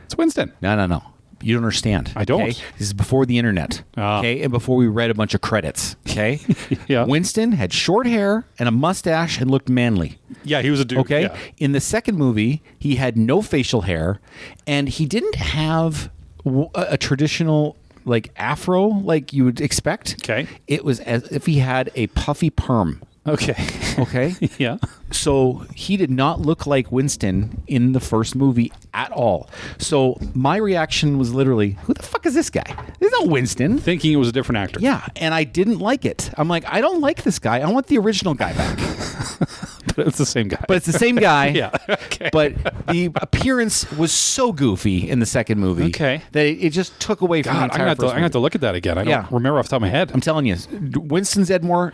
It's Winston. No. You don't understand. I don't. Okay? This is before the internet. Okay, and before we read a bunch of credits. Okay, yeah. Winston had short hair and a mustache and looked manly. Yeah, he was a dude. Okay, yeah. In the second movie, he had no facial hair, and he didn't have a traditional like afro like you would expect. Okay, it was as if he had a puffy perm. Okay. Yeah. So he did not look like Winston in the first movie at all. So my reaction was literally, who the fuck is this guy? There's no Winston. Thinking it was a different actor. Yeah. And I didn't like it. I'm like, I don't like this guy. I want the original guy back. But it's the same guy. But it's the same guy. Yeah. Okay. But the appearance was so goofy in the second movie that it just took away from the entire I'm going to have to look at that again. I don't remember off the top of my head. I'm telling you, Winston Zedmore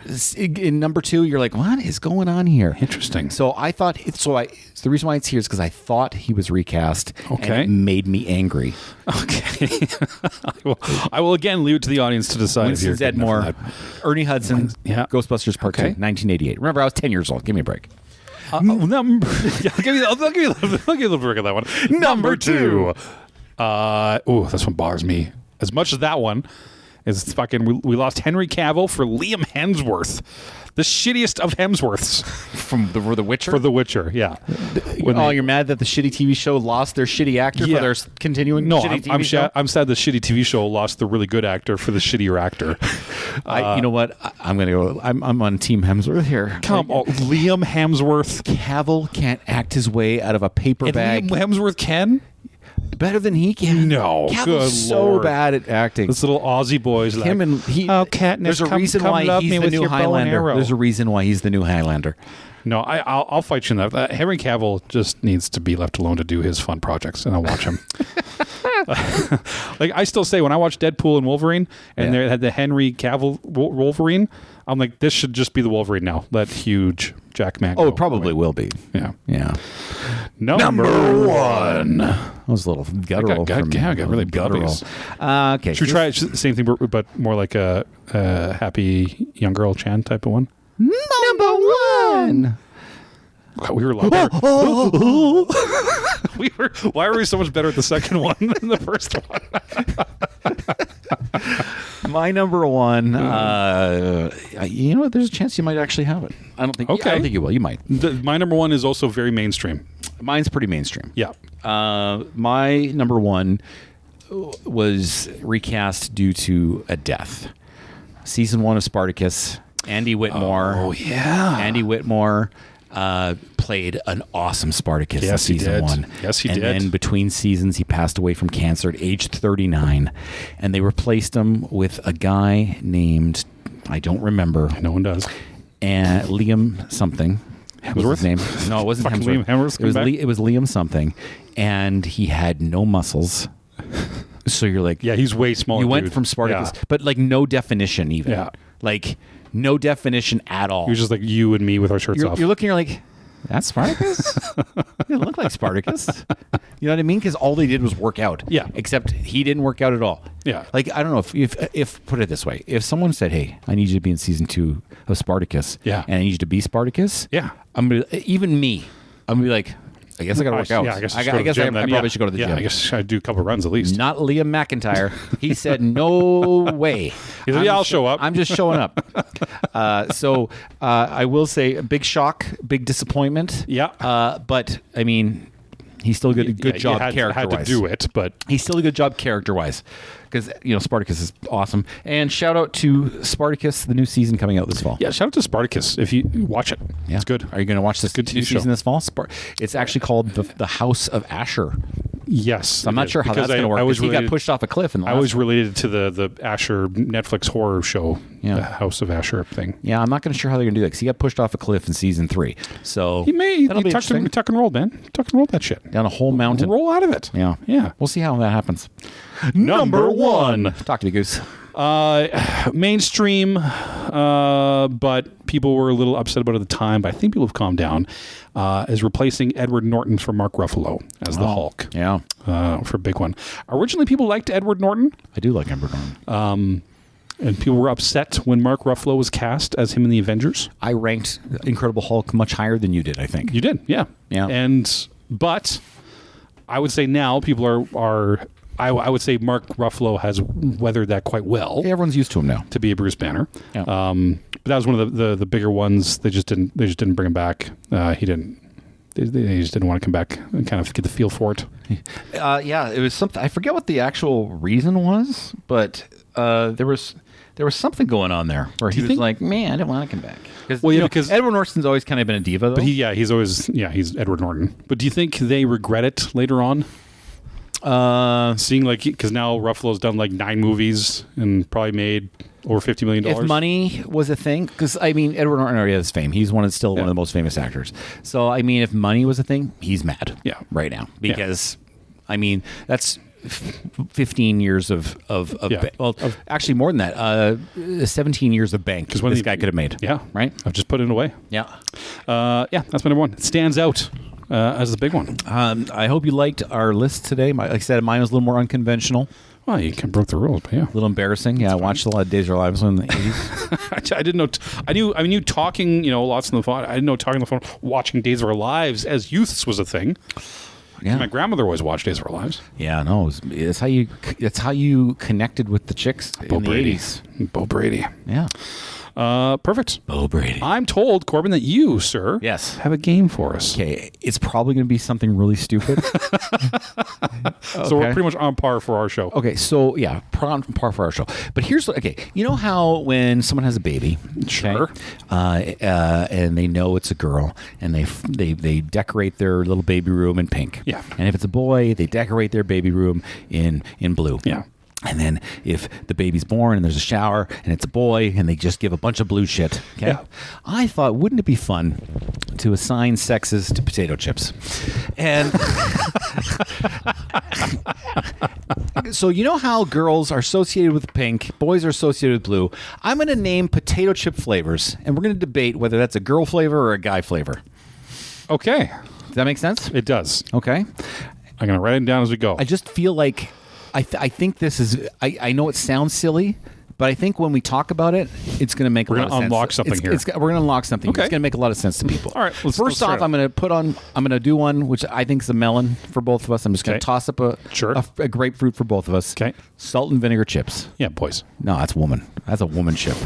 in number 2, you're like, what is going on here? Interesting. So I thought, the reason why it's here is because I thought he was recast. Okay. And it made me angry. Okay. I will again leave it to the audience to decide. Winston Zedmore, Ernie Hudson, Ghostbusters Part 2, 1988. Remember, I was 10 years old. Give me a break. I'll give you a little break on that one. Number 2. This one bothers me as much as that one. Is fucking we lost Henry Cavill for Liam Hemsworth, the shittiest of Hemsworths for The Witcher. For The Witcher, yeah. You're mad that the shitty TV show lost their shitty actor for their continuing shitty TV show? I'm sad the shitty TV show lost the really good actor for the shittier actor. You know what? I'm gonna go. I'm on Team Hemsworth here. Come on, Liam Hemsworth. Cavill can't act his way out of a paper bag. Liam Hemsworth can. Better than he can. No, Cavill's so bad at acting. This little Aussie boy's like, Katniss, there's a reason why he's the new Highlander. There's a reason why he's the new Highlander. No, I'll fight you in that. Henry Cavill just needs to be left alone to do his fun projects, and I'll watch him. Like I still say, when I watch Deadpool and Wolverine, and they had the Henry Cavill Wolverine, I'm like, this should just be the Wolverine now. Let huge Jackman go. Oh, it probably will be. Yeah. Number 1. That was a little guttural. I got really guttural. Okay. Should we try the same thing, but more like a happy young girl chant type of one? Number 1. God, we were loud. Why were we so much better at the second one than the first one? My number 1. You know what? There's a chance you might actually have it. I don't think. Okay. I don't think you will. You might. My number 1 is also very mainstream. Mine's pretty mainstream. Yeah. My number 1 was recast due to a death. Season 1 of Spartacus. Andy Whitmore. Oh yeah. Andy Whitmore played an awesome Spartacus in season 1. Yes, he did. And then between seasons, he passed away from cancer at age 39. And they replaced him with a guy named, I don't remember. No one does. And Liam something. Hemsworth? His name? No, it wasn't Hemsworth. Liam Hemsworth. It was Liam something. And he had no muscles. So you're like... Yeah, he's way smaller. You went from Spartacus, but like no definition even. Yeah. Like... No definition at all. You're just like you and me with our shirts off. You're looking, you're like, that's Spartacus? It didn't look like Spartacus. You know what I mean? Because all they did was work out. Yeah. Except he didn't work out at all. Yeah. Like, I don't know, if put it this way, if someone said, hey, I need you to be in season 2 of Spartacus. Yeah. And I need you to be Spartacus. Yeah. I'm going to, even me, I'm going to be like, I guess I got to work out. Yeah, I guess I probably should go to the gym. I guess I'd do a couple runs at least. Not Liam McIntyre. He said, no way. He said, I'll show up. I'm just showing up. So I will say a big shock, big disappointment. Yeah. But, I mean, he's still a good job character-wise. Had to do it, but... He's still a good job character-wise. Because, you know, Spartacus is awesome. And shout out to Spartacus, the new season coming out this fall. Yeah, shout out to Spartacus if you watch it. Yeah. It's good. Are you going to watch this new season this fall? It's actually called the House of Asher. Yes. So I'm not sure how that's going to work because he got pushed off a cliff. I was related to the Asher Netflix horror show, the House of Asher thing. Yeah, I'm not sure how they're going to do that because he got pushed off a cliff in season 3. So he tuck and roll, man. Tuck and roll that shit. Down a whole mountain. Roll out of it. Yeah. Yeah. We'll see how that happens. Number 1. Talk to me, Goose. Mainstream, but people were a little upset about it at the time, but I think people have calmed down, is replacing Edward Norton for Mark Ruffalo as the Hulk. Yeah. For a big one. Originally, people liked Edward Norton. I do like Edward Norton. And people were upset when Mark Ruffalo was cast as him in the Avengers. I ranked Incredible Hulk much higher than you did, I think. You did, yeah. Yeah. But I would say now people are I would say Mark Ruffalo has weathered that quite well. Yeah, everyone's used to him now. To be a Bruce Banner. Yeah. But that was one of the bigger ones. They just didn't bring him back. He didn't. They just didn't want to come back and kind of get the feel for it. Yeah, it was something. I forget what the actual reason was, but there was something going on there where he was like, "Man, I don't want to come back." Because Edward Norton's always kind of been a diva, though. But he's Edward Norton. But do you think they regret it later on? Seeing because now Ruffalo's done 9 movies and probably made over $50 million. If money was a thing, because Edward Norton already has fame. He's one of the most famous actors. So if money was a thing, he's mad. Yeah. Right now because that's 15 years of actually more than that. 17 years of bank because this guy could have made. Yeah. Right. I've just put it away. Yeah. That's my number one. It stands out. As the big one. I hope you liked our list today. Like I said, mine was a little more unconventional. Well, you kind of broke the rules, but yeah. A little embarrassing. Yeah, I watched a lot of Days of Our Lives in the 80s. I didn't know. I knew talking, lots on the phone. I didn't know talking on the phone, watching Days of Our Lives as youths was a thing. Yeah. My grandmother always watched Days of Our Lives. Yeah, no. It's how you connected with the chicks in the 80s. Bo Brady. Yeah. Perfect. Bo Brady. I'm told, Corbin, that you, sir, have a game for us. Okay, it's probably going to be something really stupid. So we're pretty much on par for our show. Okay, so yeah, on par for our show. But here's you know how when someone has a baby, sure, and they know it's a girl, and they decorate their little baby room in pink. Yeah, and if it's a boy, they decorate their baby room in blue. Yeah. And then if the baby's born and there's a shower and it's a boy and they just give a bunch of blue shit. Okay. Yeah. I thought, wouldn't it be fun to assign sexes to potato chips? And so you know how girls are associated with pink, boys are associated with blue. I'm going to name potato chip flavors and we're going to debate whether that's a girl flavor or a guy flavor. Okay. Does that make sense? It does. Okay. I'm going to write it down as we go. I just feel like I think this is. I know it sounds silly, but I think when we talk about it, it's going to make a lot of sense. We're going to unlock something here. We're going to unlock something. Okay. It's going to make a lot of sense to people. All right. First off, I'm going to do one which I think is a melon for both of us. I'm just going to toss up a grapefruit for both of us. Okay. Salt and vinegar chips. Yeah, boys. No, that's woman. That's a woman chip.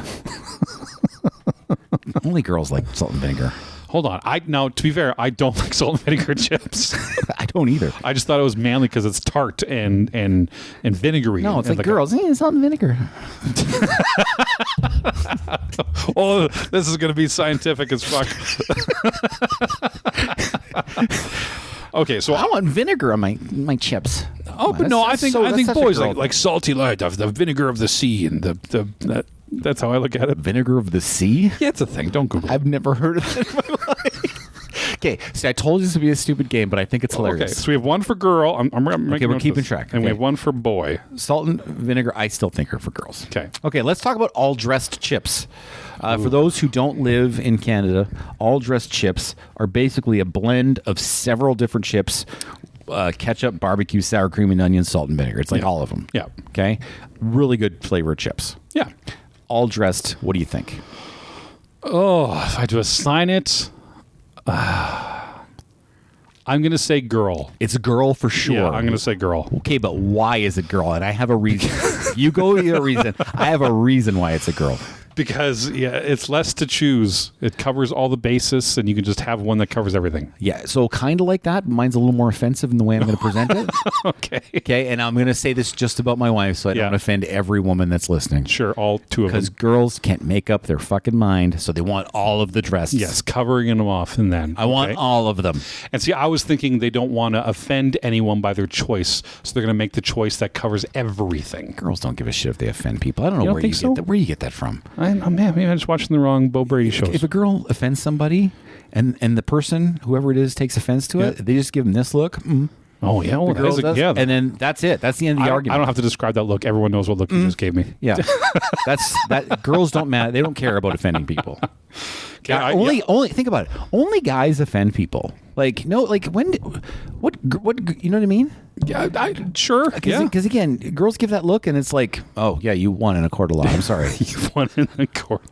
Only girls like salt and vinegar. Hold on. Now, to be fair, I don't like salt and vinegar chips. I don't either. I just thought it was manly because it's tart and vinegary. No, it's like girls. Salt and vinegar. Oh, this is going to be scientific as fuck. Okay, so I want vinegar on my chips. Oh, but no, I think boys like salty light of the vinegar of the sea and that's how I look at it. Vinegar of the sea? Yeah, it's a thing. Don't Google it. I've never heard of it in my life. Okay, see, I told you this would be a stupid game, but I think it's hilarious. Okay, so we have one for girl. We're keeping track. And we have one for boy. Salt and vinegar, I still think are for girls. Okay, let's talk about all-dressed chips. For those who don't live in Canada, all-dressed chips are basically a blend of several different chips. Ketchup, barbecue, sour cream, and onion, salt, and vinegar. It's like all of them. Yeah. Okay? Really good flavor chips. Yeah. All dressed, what do you think? Oh, if I had to assign it, I'm going to say girl. It's a girl for sure. Yeah, I'm going to say girl. Okay, but why is it girl? And I have a reason. You go with your reason. I have a reason why it's a girl. Because, it's less to choose. It covers all the bases, and you can just have one that covers everything. Yeah, so kind of like that. Mine's a little more offensive in the way I'm going to present it. Okay, and I'm going to say this just about my wife, so I don't offend every woman that's listening. Sure, all two of them. Because girls can't make up their fucking mind, so they want all of the dresses. Yes, covering them off, and then. I want all of them. And see, I was thinking they don't want to offend anyone by their choice, so they're going to make the choice that covers everything. Girls don't give a shit if they offend people. I don't know where you get that from. Maybe I'm just watching the wrong Bo Brady shows. If a girl offends somebody and the person, whoever it is, takes offense to it, they just give them this look. Oh yeah, well, girl does, yeah. and then that's it. That's the end of the argument. I don't have to describe that look. Everyone knows what look you just gave me. Yeah, that. Girls don't matter. They don't care about offending people. Okay, only think about it. Only guys offend people. Like no, like when, what you know what I mean? Yeah, sure. Because again, girls give that look, and it's like, oh yeah, you won in a court of law. I'm sorry, you won in a court.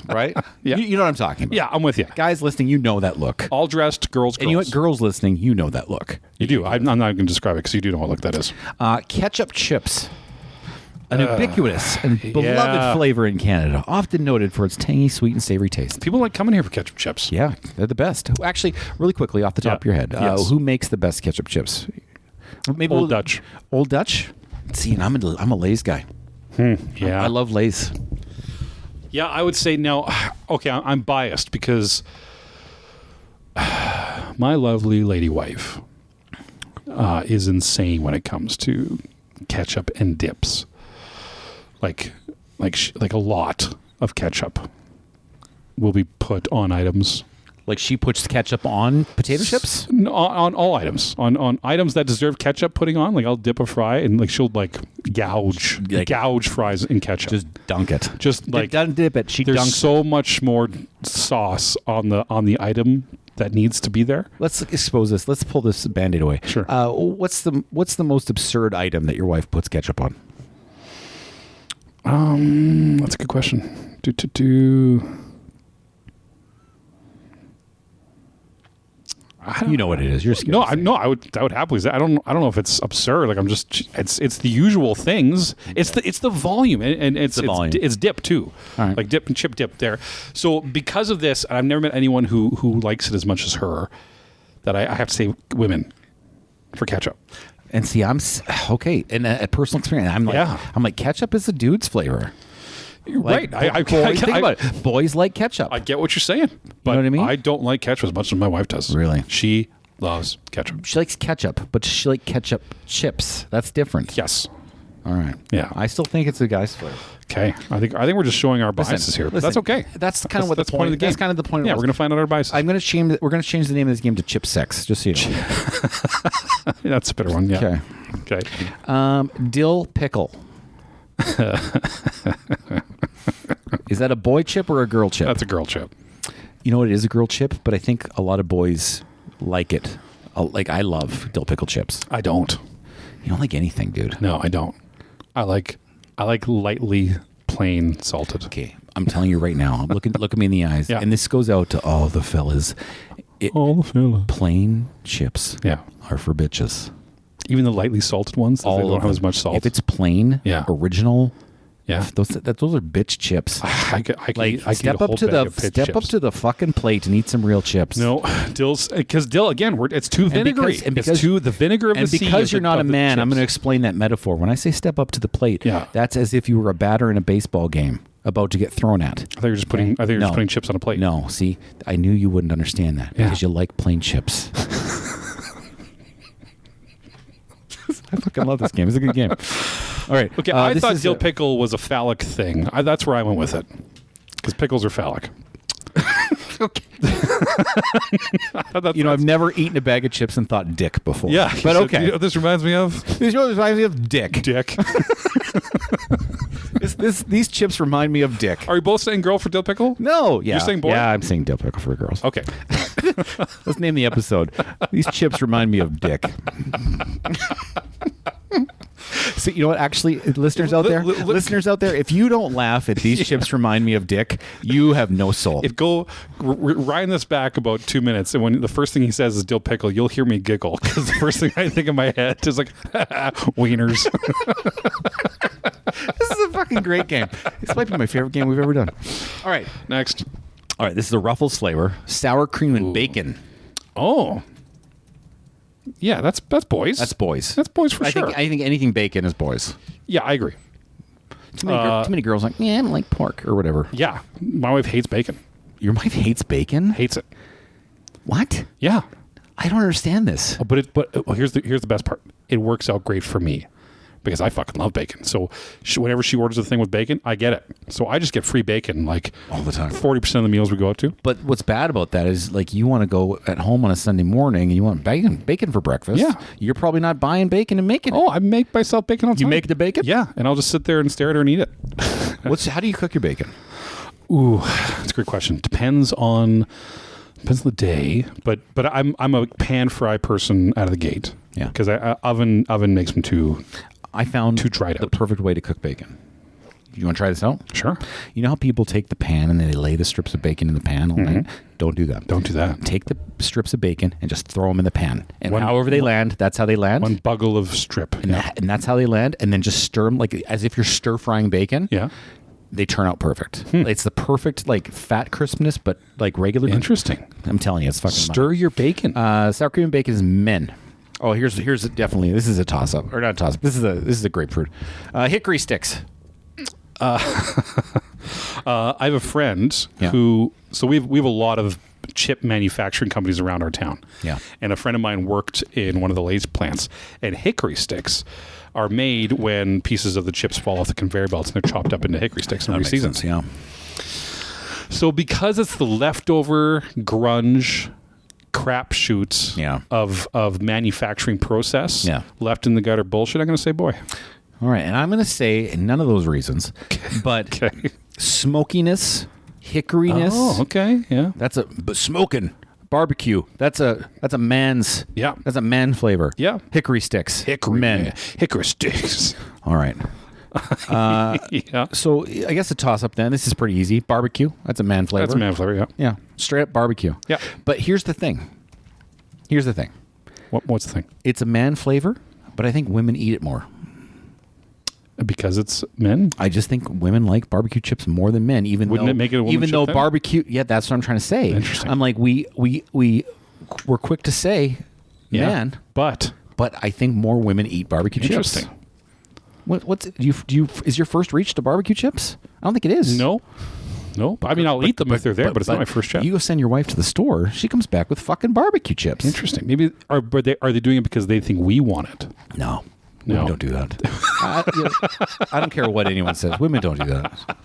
Right? Yeah, you know what I'm talking about. Yeah, I'm with you. Guys listening, you know that look. All dressed girls. And you know what? Girls listening, you know that look. You do. I'm not going to describe it because you do know what look that is. Ketchup chips. An ubiquitous and beloved flavor in Canada, often noted for its tangy, sweet, and savory taste. People like coming here for ketchup chips. Yeah, they're the best. Actually, really quickly, off the top of your head, who makes the best ketchup chips? Maybe Old Dutch. Old Dutch? See, and I'm a Lay's guy. Yeah. I love Lay's. Yeah, I would say no. Okay, I'm biased because my lovely lady wife is insane when it comes to ketchup and dips. Like a lot of ketchup will be put on items. Like she puts ketchup on potato chips? On all items. On items that deserve ketchup putting on. Like I'll dip a fry and like she'll like gouge fries in ketchup. Just dunk it. Just like doesn't dip it. There's dunks so much more sauce on the item that needs to be there. Let's expose this. Let's pull this Band-Aid away. Sure. What's the most absurd item that your wife puts ketchup on? That's a good question. You know what it is. You're scared. I would happily say I don't know if it's absurd. Like I'm just it's the usual things. It's the volume and it's the volume. It's dip too. All right. Like dip and chip dip there. So because of this, I've never met anyone who likes it as much as her. That I have to say women for ketchup. And see, I'm okay. In a personal experience, I'm like ketchup is a dude's flavor. Right. Think about it. Boys like ketchup. I get what you're saying. But you know what I mean? I don't like ketchup as much as my wife does. Really? She loves ketchup. She likes ketchup, but she likes ketchup chips. That's different. Yes. All right. Yeah. I still think it's a guy's flavor. Okay. I think we're just showing our biases here. But that's okay. That's kind of what the point of the game. That's kind of the point. Yeah, we're going to find out our biases. We're going to change the name of this game to Chipsex, just so you know. That's a better one. Yeah. Okay. Dill pickle. Is that a boy chip or a girl chip? That's a girl chip. You know what? It is a girl chip, but I think a lot of boys like it. Like I love dill pickle chips. I don't. You don't like anything, dude. No, I don't. I like lightly plain salted. Okay, I'm telling you right now. Look at me in the eyes, Yeah. and this goes out to all the fellas. All the fellas. Plain chips, are for bitches. Even the lightly salted ones, that they don't have as much salt. If it's plain, original, those are bitch chips. I step up to the fucking plate and eat some real chips. No, Dill's because Dill again, it's too vinegary. It's too the vinegar of the sea. And because you're not a man, I'm going to explain that metaphor. When I say step up to the plate, that's as if you were a batter in a baseball game about to get thrown at. I thought you were just putting. I think you're just putting chips on a plate. No, see, I knew you wouldn't understand that because you like plain chips. I fucking love this game. It's a good game. All right. Okay, I thought dill pickle was a phallic thing. That's where I went with it. Because pickles are phallic. Okay. I've never eaten a bag of chips and thought dick before. Yeah. But okay. You know what this reminds me of? This reminds me of dick. Dick. These chips remind me of dick. Are you both saying girl for dill pickle? No. Yeah. You're saying boy? Yeah, I'm saying dill pickle for girls. Okay. Let's name the episode. These chips remind me of dick. So you know what? Actually, listeners out there, if you don't laugh at these chips remind me of dick, you have no soul. Rewind this back about 2 minutes, and when the first thing he says is dill pickle, you'll hear me giggle because the first thing I think in my head is like wieners. This is a fucking great game. This might be my favorite game we've ever done. All right, next. All right, this is a Ruffles flavor, sour cream and bacon. Oh. Yeah, that's boys. That's boys. That's boys for sure. I think anything bacon is boys. Yeah, I agree. Too many girls like, I don't like pork or whatever. Yeah, my wife hates bacon. Your wife hates bacon? Hates it. What? Yeah. I don't understand this. But here's the best part. It works out great for me because I fucking love bacon. So whenever she orders a thing with bacon, I get it. So I just get free bacon like all the time. 40% of the meals we go out to. But what's bad about that is like you want to go at home on a Sunday morning and you want bacon for breakfast. Yeah. You're probably not buying bacon and making it. Oh, I make myself bacon all the time. You make the bacon? Yeah, and I'll just sit there and stare at her and eat it. How do you cook your bacon? Ooh, that's a great question. Depends on the day, but I'm a pan fry person out of the gate. Yeah, because oven makes them too. I found too dried out. The perfect way to cook bacon. You want to try this out? Sure. You know how people take the pan and they lay the strips of bacon in the pan all night? Don't do that. Don't do that. Take the strips of bacon and just throw them in the pan. And however they land, that's how they land. One buggle of strip. And that's how they land. And then just stir them like as if you're stir frying bacon. Yeah. They turn out perfect. It's the perfect like fat crispness, but like regular. Interesting. I'm telling you, it's fucking stir your bacon. Sour cream and bacon is men. Oh, here's definitely this is a toss up or not a toss up. This is a grapefruit. Hickory sticks. I have a friend who. So we have a lot of chip manufacturing companies around our town. Yeah. And a friend of mine worked in one of the Lay's plants, and hickory sticks are made when pieces of the chips fall off the conveyor belts and they're chopped up into hickory sticks and reseasoned. Yeah. So because it's the leftover grunge crapshoots of manufacturing process left in the gutter bullshit, I'm going to say boy. All right, and I'm going to say none of those reasons, but smokiness, hickoryness. Oh, okay, yeah. But smoking. Barbecue. That's a man's. Yeah. That's a man flavor. Yeah. Hickory sticks. Men. Hickory sticks. All right. Yeah. So I guess a toss up then. This is pretty easy. Barbecue. That's a man flavor. That's a man flavor. Yeah. Yeah. Straight up barbecue. Yeah. But here's the thing. What's the thing? It's a man flavor, but I think women eat it more. Because it's men? I just think women like barbecue chips more than men, even Wouldn't though, it make it a woman even chip though then? barbecue, that's what I'm trying to say. Interesting. I'm like, we're quick to say man, but I think more women eat barbecue chips. Interesting. Is your first reach to barbecue chips? I don't think it is. No. I mean, I'll eat them if they're there, but it's not my first chip. You go send your wife to the store, she comes back with fucking barbecue chips. Interesting. Maybe are they doing it because they think we want it? No. Women don't do that. I don't care what anyone says. Women don't do that.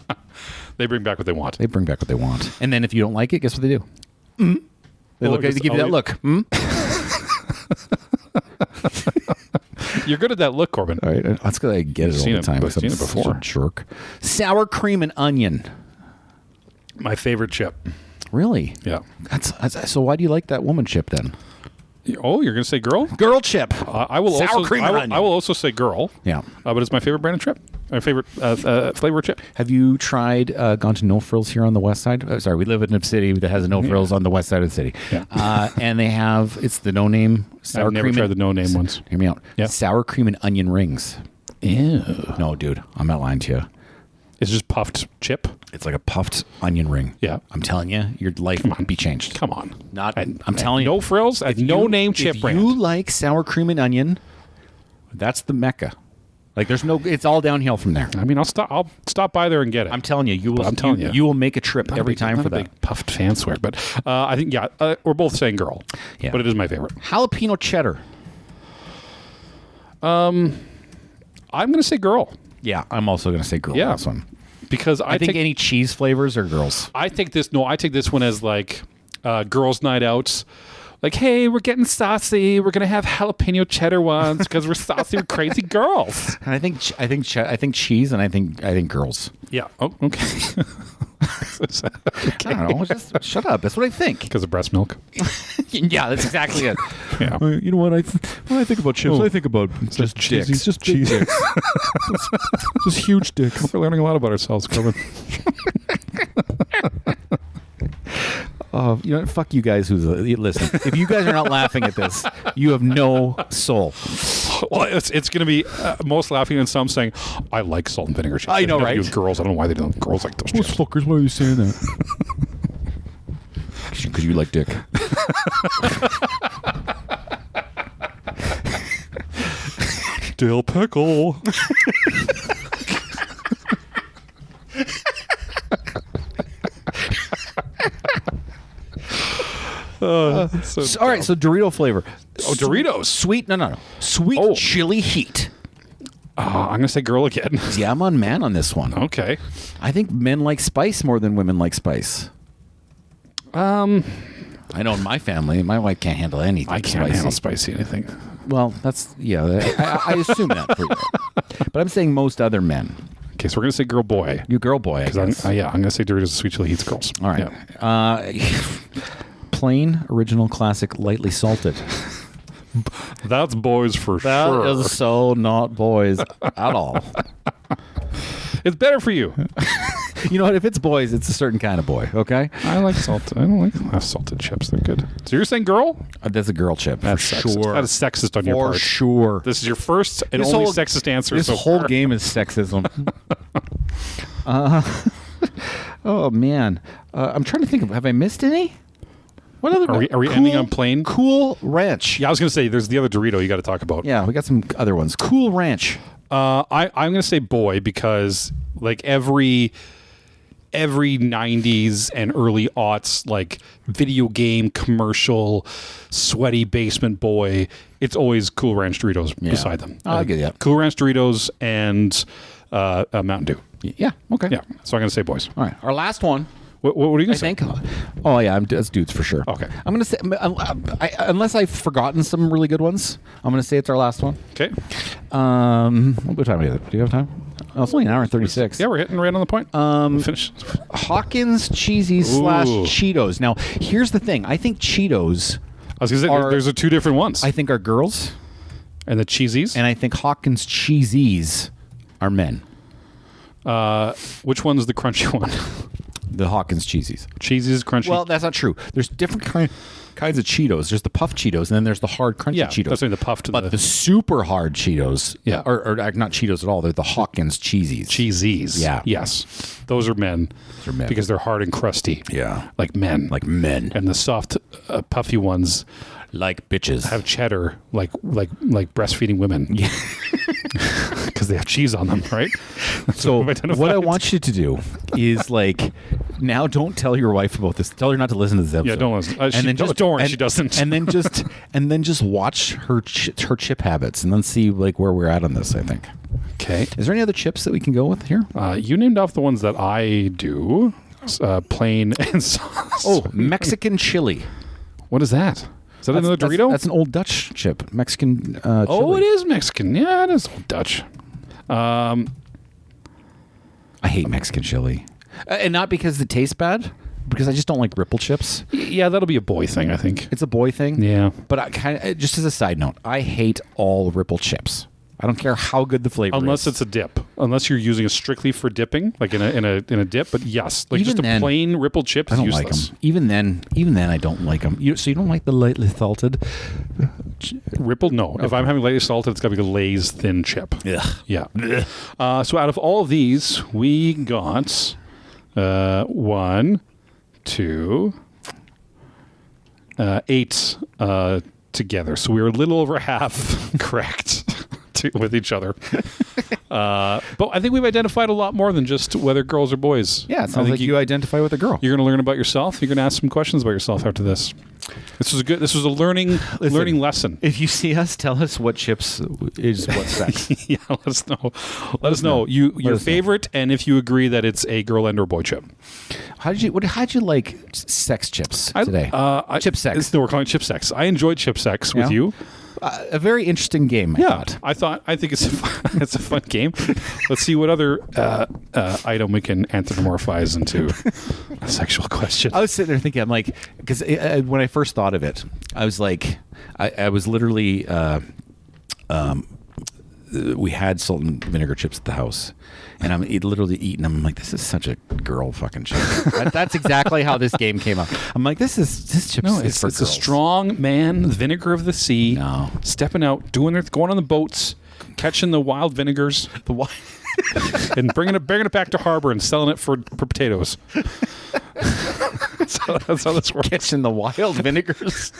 They bring back what they want. They bring back what they want. And then if you don't like it, guess what they do? They give you that look. You're good at that look, Corbin. All right. That's because I get it all the time. I've seen it before. Jerk. Sour cream and onion. My favorite chip. Really? Yeah. That's so why do you like that woman chip then? Oh, you're going to say girl? Girl chip. I will also say girl. Yeah. But it's my favorite brand of chip. My favorite flavor chip. Have you tried gone to No Frills here on the west side? Sorry, we live in a city that has No Frills on the west side of the city. Yeah. And they have, it's the no name sour I've never cream. tried the no name ones. Hear me out. Yeah. Sour cream and onion rings. Ew. No, dude, I'm not lying to you. It's just puffed chip. It's like a puffed onion ring. Yeah. I'm telling you, your life would be changed. Come on. I'm telling you. No Frills, no name chip brand. If you like sour cream and onion, that's the Mecca. Like it's all downhill from there. I mean, I'll stop by there and get it. I'm telling you, you will make a trip every time for that. Big puffed fan swear, but I think we're both saying girl. Yeah. But it is my favorite. Jalapeno cheddar. I'm going to say girl. Yeah, I'm also going to say girl. Yeah. On this one. Because I think any cheese flavors are girls. I take this one as like girls' night outs. Like, hey, we're getting saucy. We're gonna have jalapeno cheddar ones because we're saucy, we're crazy girls. And I think cheese, and I think girls. Yeah. Oh, okay. I don't know. Just shut up. That's what I think. Because of breast milk. Yeah, that's exactly it. Yeah. You know what? When I think about chips, I think about just dicks. He's just cheese. Just huge dicks. We're learning a lot about ourselves, Corbin. Fuck you guys. Listen, if you guys are not laughing at this, you have no soul. Well, it's going to be most laughing and some saying, I like salt and vinegar chips. I know, right? Girls, I don't know why they don't. Girls like those chips. chips. Fuckers, why are you saying that? Because you like dick. Dill pickle. All right, so Dorito flavor. Oh, Doritos. Sweet, no. Sweet chili heat. Oh, I'm going to say girl again. Yeah, I'm on man on this one. Okay. I think men like spice more than women like spice. I know in my family, my wife can't handle anything. I can't handle spicy anything. Well, that's, yeah, I assume that for you. But I'm saying most other men. Okay, so we're going to say girl boy. You girl boy, I guess. I'm going to say Doritos Sweet Chili Heats girls. All right. Yeah. Plain, original, classic, lightly salted. That's boys for sure. That is so not boys at all. It's better for you. You know what? If it's boys, it's a certain kind of boy, okay? I like salted. I don't like salted chips. They're good. So you're saying girl? That's a girl chip. That's for sexist. sure. That is sexist on your part. For sure. This is your first and only sexist answer. This whole game is sexism. Oh, man. I'm trying to think of, have I missed any? What other? Are we ending on plain? Cool Ranch. Yeah, I was going to say, there's the other Dorito you got to talk about. Yeah, we got some other ones. Cool Ranch. I'm going to say boy because like every 90s and early aughts like video game commercial sweaty basement boy, it's always Cool Ranch Doritos beside them. I'll get you. Cool Ranch Doritos and Mountain Dew. Yeah, okay. Yeah, so I'm going to say boys. All right, our last one. What are you going to say? I think. Oh yeah, that's dudes for sure. Okay. I'm gonna say unless I've forgotten some really good ones, I'm gonna say it's our last one. Okay. What time do you have time? Oh, it's only an hour and 36. Yeah, we're hitting right on the point. Finish. Hawkins Cheesies / Cheetos. Now, here's the thing. I think Cheetos. I was gonna say there's two different ones. I think are girls, and the cheesies. and I think Hawkins Cheesies are men. Which one's the crunchy one? The Hawkins Cheesies. Cheesies, crunchy. Well, that's not true. There's different kinds of Cheetos. There's the puff Cheetos, and then there's the hard crunchy Cheetos. That's only the puff to the super hard Cheetos. Yeah. Or not Cheetos at all. They're the Hawkins Cheesies. Cheesies. Yeah. Yes. Those are men. Those are men. Because they're hard and crusty. Yeah. Like men. Like men. And the soft, puffy ones like bitches. have cheddar, like breastfeeding women. Yeah. Because they have cheese on them, right? So what I want you to do is now don't tell your wife about this. Tell her not to listen to this episode. Yeah, don't listen. Don't worry, she doesn't. And then just watch her chip habits, and then see where we're at on this. I think. Okay. Is there any other chips that we can go with here? You named off the ones that I do. Plain and sauce. Oh, Mexican chili. What is that? Is that another Dorito? That's an old Dutch chip. Mexican chili. Oh, it is Mexican. Yeah, it is old Dutch. I hate Mexican chili. And not because it tastes bad, because I just don't like Ripple chips. Yeah, that'll be a boy thing, I think. It's a boy thing? Yeah. But I just as a side note, I hate all Ripple chips. I don't care how good the flavor is. Unless it's a dip. Unless you're using it strictly for dipping, like in a dip. But yes, like even just a plain Ripple chip is I don't useless. like them. Even then, I don't like them. So you don't like the lightly salted? Ripple? No. Okay. If I'm having lightly salted, it's got to be a Lay's thin chip. Ugh. Yeah. So out of all of these, we got 1, 2, 8 together. So we were a little over half correct. With each other. But I think we've identified a lot more than just whether girls or boys. Yeah, it sounds like you identify with a girl. You're going to learn about yourself. You're going to ask some questions about yourself after this. This was a learning lesson. If you see us, tell us what chips is what sex. Yeah, let us know. Let us know your favorite, and if you agree that it's a girl and or boy chip. How'd you like sex chips today? Chipsex. No, we're calling it Chipsex. I enjoyed Chipsex with you. A very interesting game. I think it's a fun game. Let's see what other item we can anthropomorphize into a sexual question. I was sitting there thinking, I'm like, because when I first thought of it, I was like, I was literally, we had salt and vinegar chips at the house, and I'm literally eating them. I'm like, this is such a girl fucking chip. That's exactly how this game came up. I'm like, this chips. No, it's a strong man, the vinegar of the sea, stepping out, going on the boats, catching the wild vinegars, and bringing it back to harbor and selling it for potatoes. So that's how this works. Catching the wild vinegars.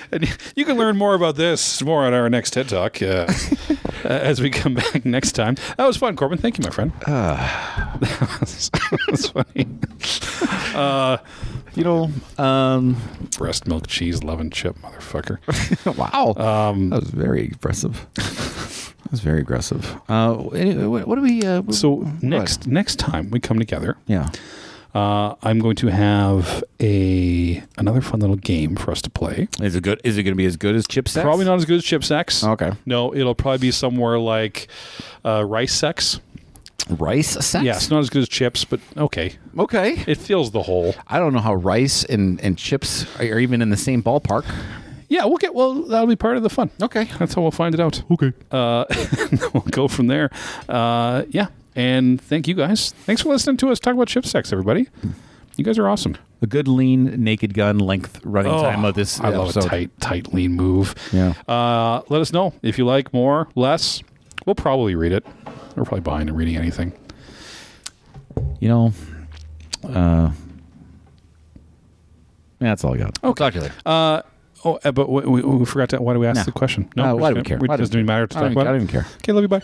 And you can learn more about this more on our next TED Talk as we come back next time. That was fun, Corbin. Thank you, my friend. That's funny. Breast milk cheese loving chip, motherfucker. Wow. That was very impressive. That's very aggressive. Anyway, what do we? Next time we come together, yeah, I'm going to have another fun little game for us to play. Is it good? Is it going to be as good as Chipsex? Probably not as good as Chipsex. Okay. No, it'll probably be somewhere like Rice Sex. Rice sex? Yeah, it's not as good as chips, but okay. Okay. It fills the hole. I don't know how rice and chips are even in the same ballpark. Yeah, that'll be part of the fun. Okay. That's how we'll find it out. Okay. We'll go from there. Yeah. And thank you guys. Thanks for listening to us talk about Chipsex, everybody. You guys are awesome. A good lean naked gun length running time of this I episode. love a tight lean move. Yeah. Let us know if you like more, less. We'll probably read it. We're probably buying and reading anything. That's all I got. Okay. Talk to you later. But we forgot to. Why do we ask the question? No. Why do we care? It doesn't even matter to talk about it. I don't even care. Okay, love you. Bye.